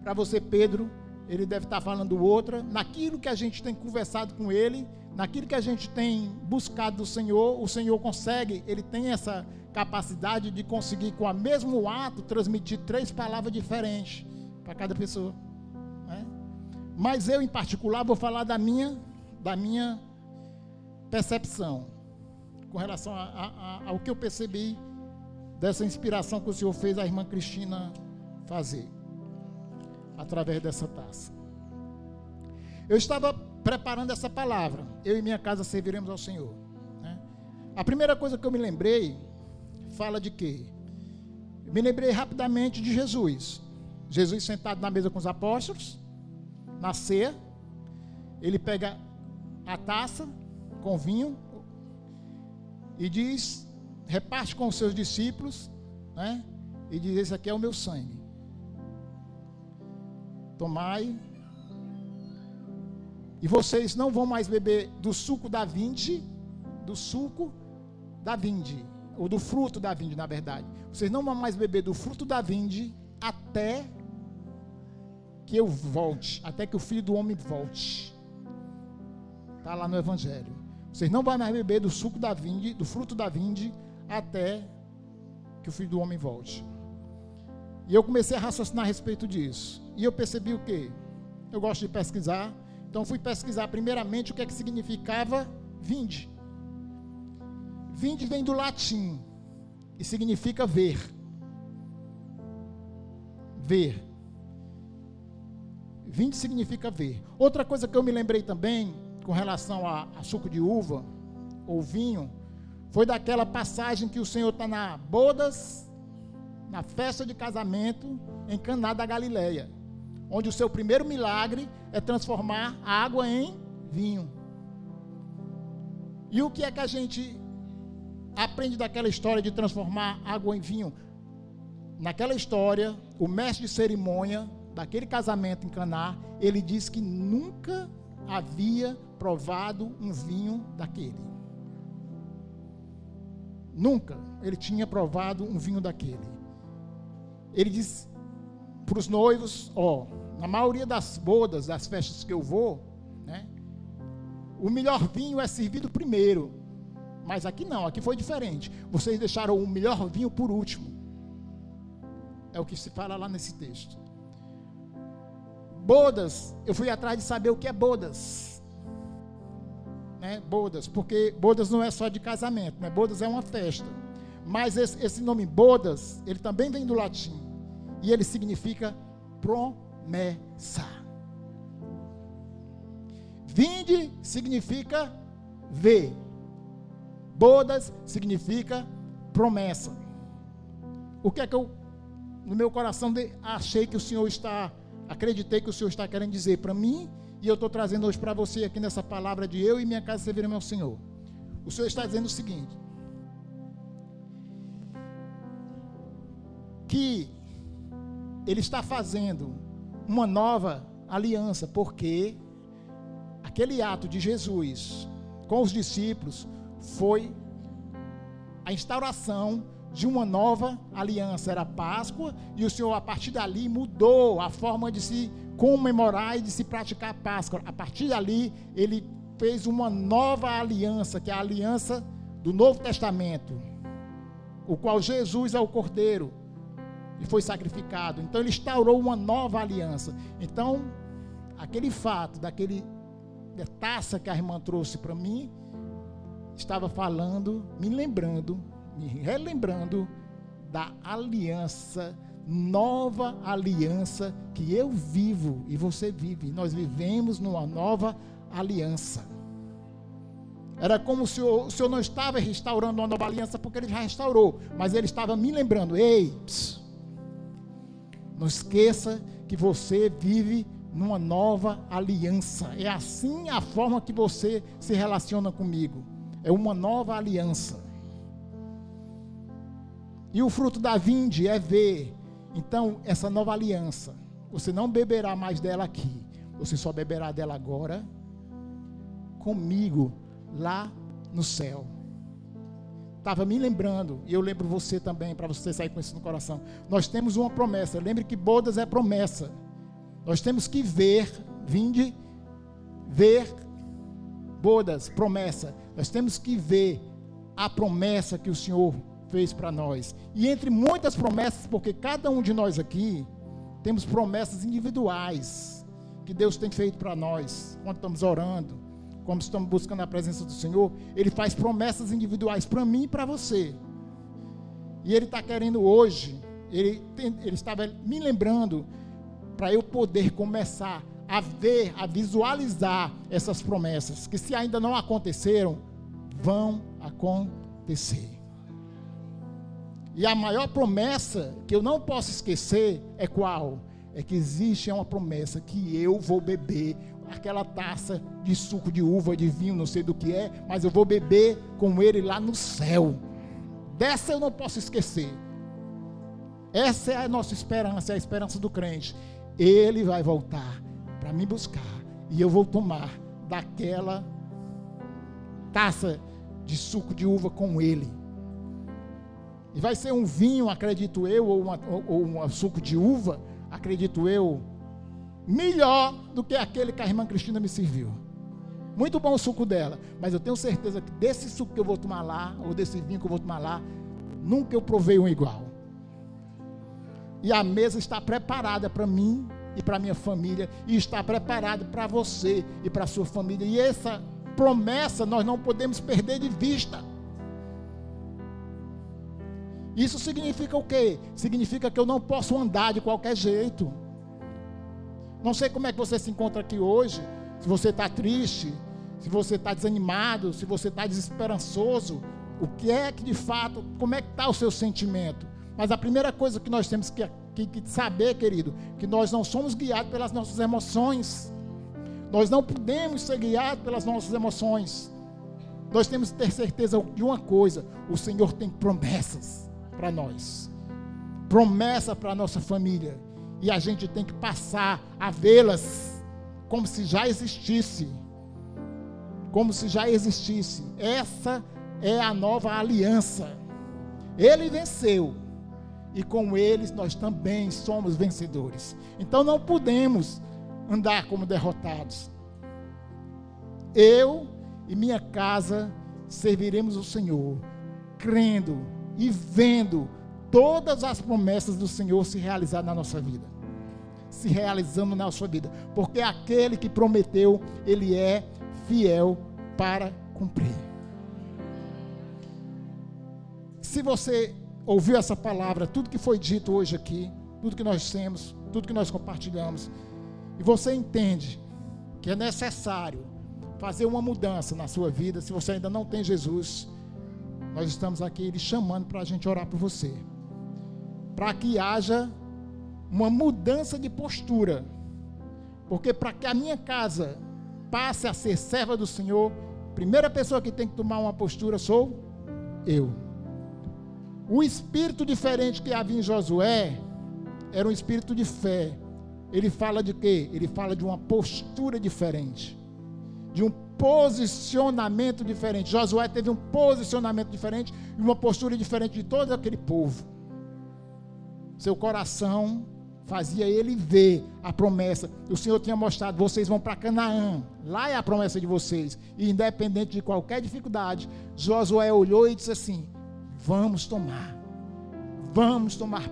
para você, Pedro, ele deve estar falando outra. Naquilo que a gente tem conversado com ele, naquilo que a gente tem buscado do Senhor, o Senhor consegue, ele tem essa capacidade de conseguir, com o mesmo ato, transmitir 3 palavras diferentes para cada pessoa, né? Mas eu, em particular, vou falar da minha percepção, com relação ao que eu percebi dessa inspiração que o Senhor fez a irmã Cristina fazer, através dessa taça. Eu estava preparando essa palavra, eu e minha casa serviremos ao Senhor, né? A primeira coisa que eu me lembrei, fala de quê? Eu me lembrei rapidamente de Jesus. Jesus sentado na mesa com os apóstolos, na ceia, ele pega a taça com vinho e diz, reparte com os seus discípulos, né? E diz, esse aqui é o meu sangue. Tomai, e vocês não vão mais beber do suco da vinde, ou do fruto da vinde, na verdade. Vocês não vão mais beber do fruto da vinde até que eu volte, até que o Filho do Homem volte. Está lá no Evangelho. Vocês não vão mais beber do suco da vinde, do fruto da vinde, até que o Filho do Homem volte. E eu comecei a raciocinar a respeito disso. E eu percebi o quê? Eu gosto de pesquisar. Então fui pesquisar primeiramente o que é que significava vinde. Vinde vem do latim e significa ver. Ver. Vinde significa ver. Outra coisa que eu me lembrei também, com relação a suco de uva ou vinho, foi daquela passagem que o Senhor está na bodas, na festa de casamento em Caná da Galileia, onde o seu primeiro milagre é transformar a água em vinho. E o que é que a gente aprende daquela história de transformar água em vinho? Naquela história, o mestre de cerimônia daquele casamento em Caná, ele disse que nunca havia provado um vinho daquele. Nunca ele tinha provado um vinho daquele. Ele disse para os noivos, na maioria das bodas, das festas que eu vou, né, o melhor vinho é servido primeiro. Mas aqui não, aqui foi diferente. Vocês deixaram o melhor vinho por último. É o que se fala lá nesse texto. Bodas, eu fui atrás de saber o que é bodas. Né? Bodas, porque bodas não é só de casamento, né? Bodas é uma festa. Mas esse nome bodas, ele também vem do latim. E ele significa promessa. Vinde significa ver. Bodas significa promessa. O que é que eu, no meu coração, achei que o Senhor está, acreditei que o Senhor está querendo dizer para mim, e eu estou trazendo hoje para você aqui nessa palavra de eu e minha casa serviremos ao Senhor. O Senhor está dizendo o seguinte, que Ele está fazendo uma nova aliança, porque aquele ato de Jesus com os discípulos foi a instauração de uma nova aliança. Era a Páscoa, e o Senhor a partir dali mudou a forma de se comemorar e de se praticar a Páscoa. A partir dali ele fez uma nova aliança, que é a aliança do Novo Testamento, o qual Jesus é o Cordeiro e foi sacrificado. Então ele instaurou uma nova aliança. Então aquele fato da taça que a irmã trouxe para mim estava falando, me relembrando da aliança, nova aliança que eu vivo e você vive. Nós vivemos numa nova aliança. Era como se o Senhor não estava restaurando uma nova aliança, porque Ele já restaurou, mas Ele estava me lembrando, não esqueça que você vive numa nova aliança. É assim a forma que você se relaciona comigo. É uma nova aliança. E o fruto da vinde é ver. Então, essa nova aliança, você não beberá mais dela aqui. Você só beberá dela agora comigo, lá no céu. estava me lembrando, e eu lembro você também, para você sair com isso no coração. Nós temos uma promessa. Lembre que bodas é promessa. Nós temos que ver, ver bodas, promessa. Nós temos que ver a promessa que o Senhor fez para nós. E entre muitas promessas, porque cada um de nós aqui temos promessas individuais que Deus tem feito para nós, quando estamos orando, quando estamos buscando a presença do Senhor. Ele faz promessas individuais para mim e para você. E Ele está querendo hoje, Ele estava me lembrando, para eu poder começar a ver, a visualizar essas promessas, que se ainda não aconteceram, vão acontecer. E a maior promessa que eu não posso esquecer é qual? É que existe uma promessa que eu vou beber aquela taça de suco de uva, de vinho, não sei do que é, mas eu vou beber com Ele lá no céu. Dessa eu não posso esquecer. Essa é a nossa esperança, é a esperança do crente. Ele vai voltar para me buscar e eu vou tomar daquela taça de suco de uva com Ele. E vai ser um vinho, acredito eu, ou um suco de uva, acredito eu, melhor do que aquele que a irmã Cristina me serviu. Muito bom o suco dela, mas eu tenho certeza que desse suco que eu vou tomar lá, ou desse vinho que eu vou tomar lá, nunca eu provei um igual. E a mesa está preparada para mim e para minha família, e está preparada para você e para a sua família. E essa promessa nós não podemos perder de vista. Isso significa o quê? Significa que eu não posso andar de qualquer jeito. Não sei como é que você se encontra aqui hoje, se você está triste, se você está desanimado, se você está desesperançoso, o que é que de fato, como é que está o seu sentimento? Mas a primeira coisa que nós temos que saber, querido, que nós não somos guiados pelas nossas emoções. Nós não podemos ser guiados pelas nossas emoções. Nós temos que ter certeza de uma coisa: o Senhor tem promessas para nós, promessa para a nossa família, e a gente tem que passar a vê-las como se já existisse, Essa é a nova aliança. Ele venceu, e com eles nós também somos vencedores. Então não podemos andar como derrotados. Eu e minha casa serviremos o Senhor, crendo e vendo todas as promessas do Senhor se realizar na nossa vida, se realizando na nossa vida, porque aquele que prometeu, Ele é fiel para cumprir. Se você ouviu essa palavra, tudo que foi dito hoje aqui, tudo que nós temos, tudo que nós compartilhamos, e você entende que é necessário fazer uma mudança na sua vida, se você ainda não tem Jesus, nós estamos aqui lhe chamando para a gente orar por você, para que haja uma mudança de postura, porque para que a minha casa passe a ser serva do Senhor, a primeira pessoa que tem que tomar uma postura sou eu. O espírito diferente que havia em Josué era um espírito de fé. Ele fala de quê? Ele fala de uma postura diferente, de um posicionamento diferente. Josué teve um posicionamento diferente e uma postura diferente de todo aquele povo. Seu coração fazia ele ver a promessa. O Senhor tinha mostrado: vocês vão para Canaã, lá é a promessa de vocês. E independente de qualquer dificuldade, Josué olhou e disse assim: vamos tomar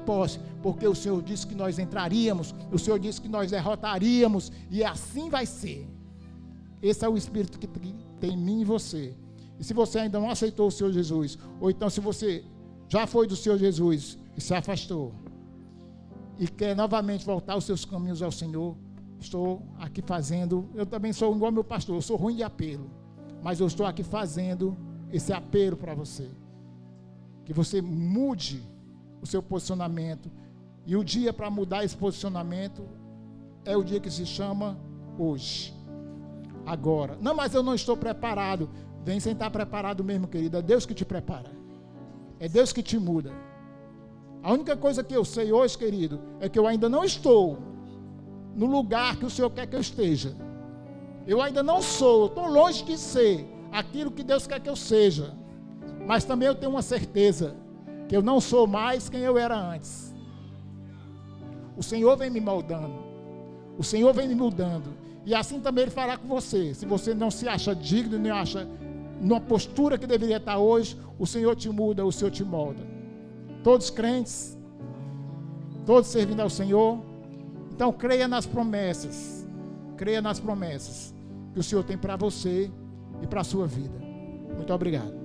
posse, porque o Senhor disse que nós entraríamos, o Senhor disse que nós derrotaríamos, e assim vai ser. Esse é o espírito que tem em mim e você. E se você ainda não aceitou o Senhor Jesus, ou então se você já foi do Senhor Jesus e se afastou, e quer novamente voltar os seus caminhos ao Senhor, estou aqui fazendo, eu também sou igual meu pastor, eu sou ruim de apelo, mas eu estou aqui fazendo esse apelo para você, que você mude o seu posicionamento, e o dia para mudar esse posicionamento é o dia que se chama hoje, agora. Não, mas eu não estou preparado. Vem sem estar preparado mesmo, querido. É Deus que te prepara, é Deus que te muda. A única coisa que eu sei hoje, querido, é que eu ainda não estou no lugar que o Senhor quer que eu esteja. Eu ainda não sou, estou longe de ser aquilo que Deus quer que eu seja. Mas também eu tenho uma certeza, que eu não sou mais quem eu era antes. O Senhor vem me moldando. O Senhor vem me mudando. E assim também Ele fará com você. Se você não se acha digno, não acha numa postura que deveria estar hoje, o Senhor te muda, o Senhor te molda. Todos crentes, todos servindo ao Senhor. Então creia nas promessas. Creia nas promessas que o Senhor tem para você e para a sua vida. Muito obrigado.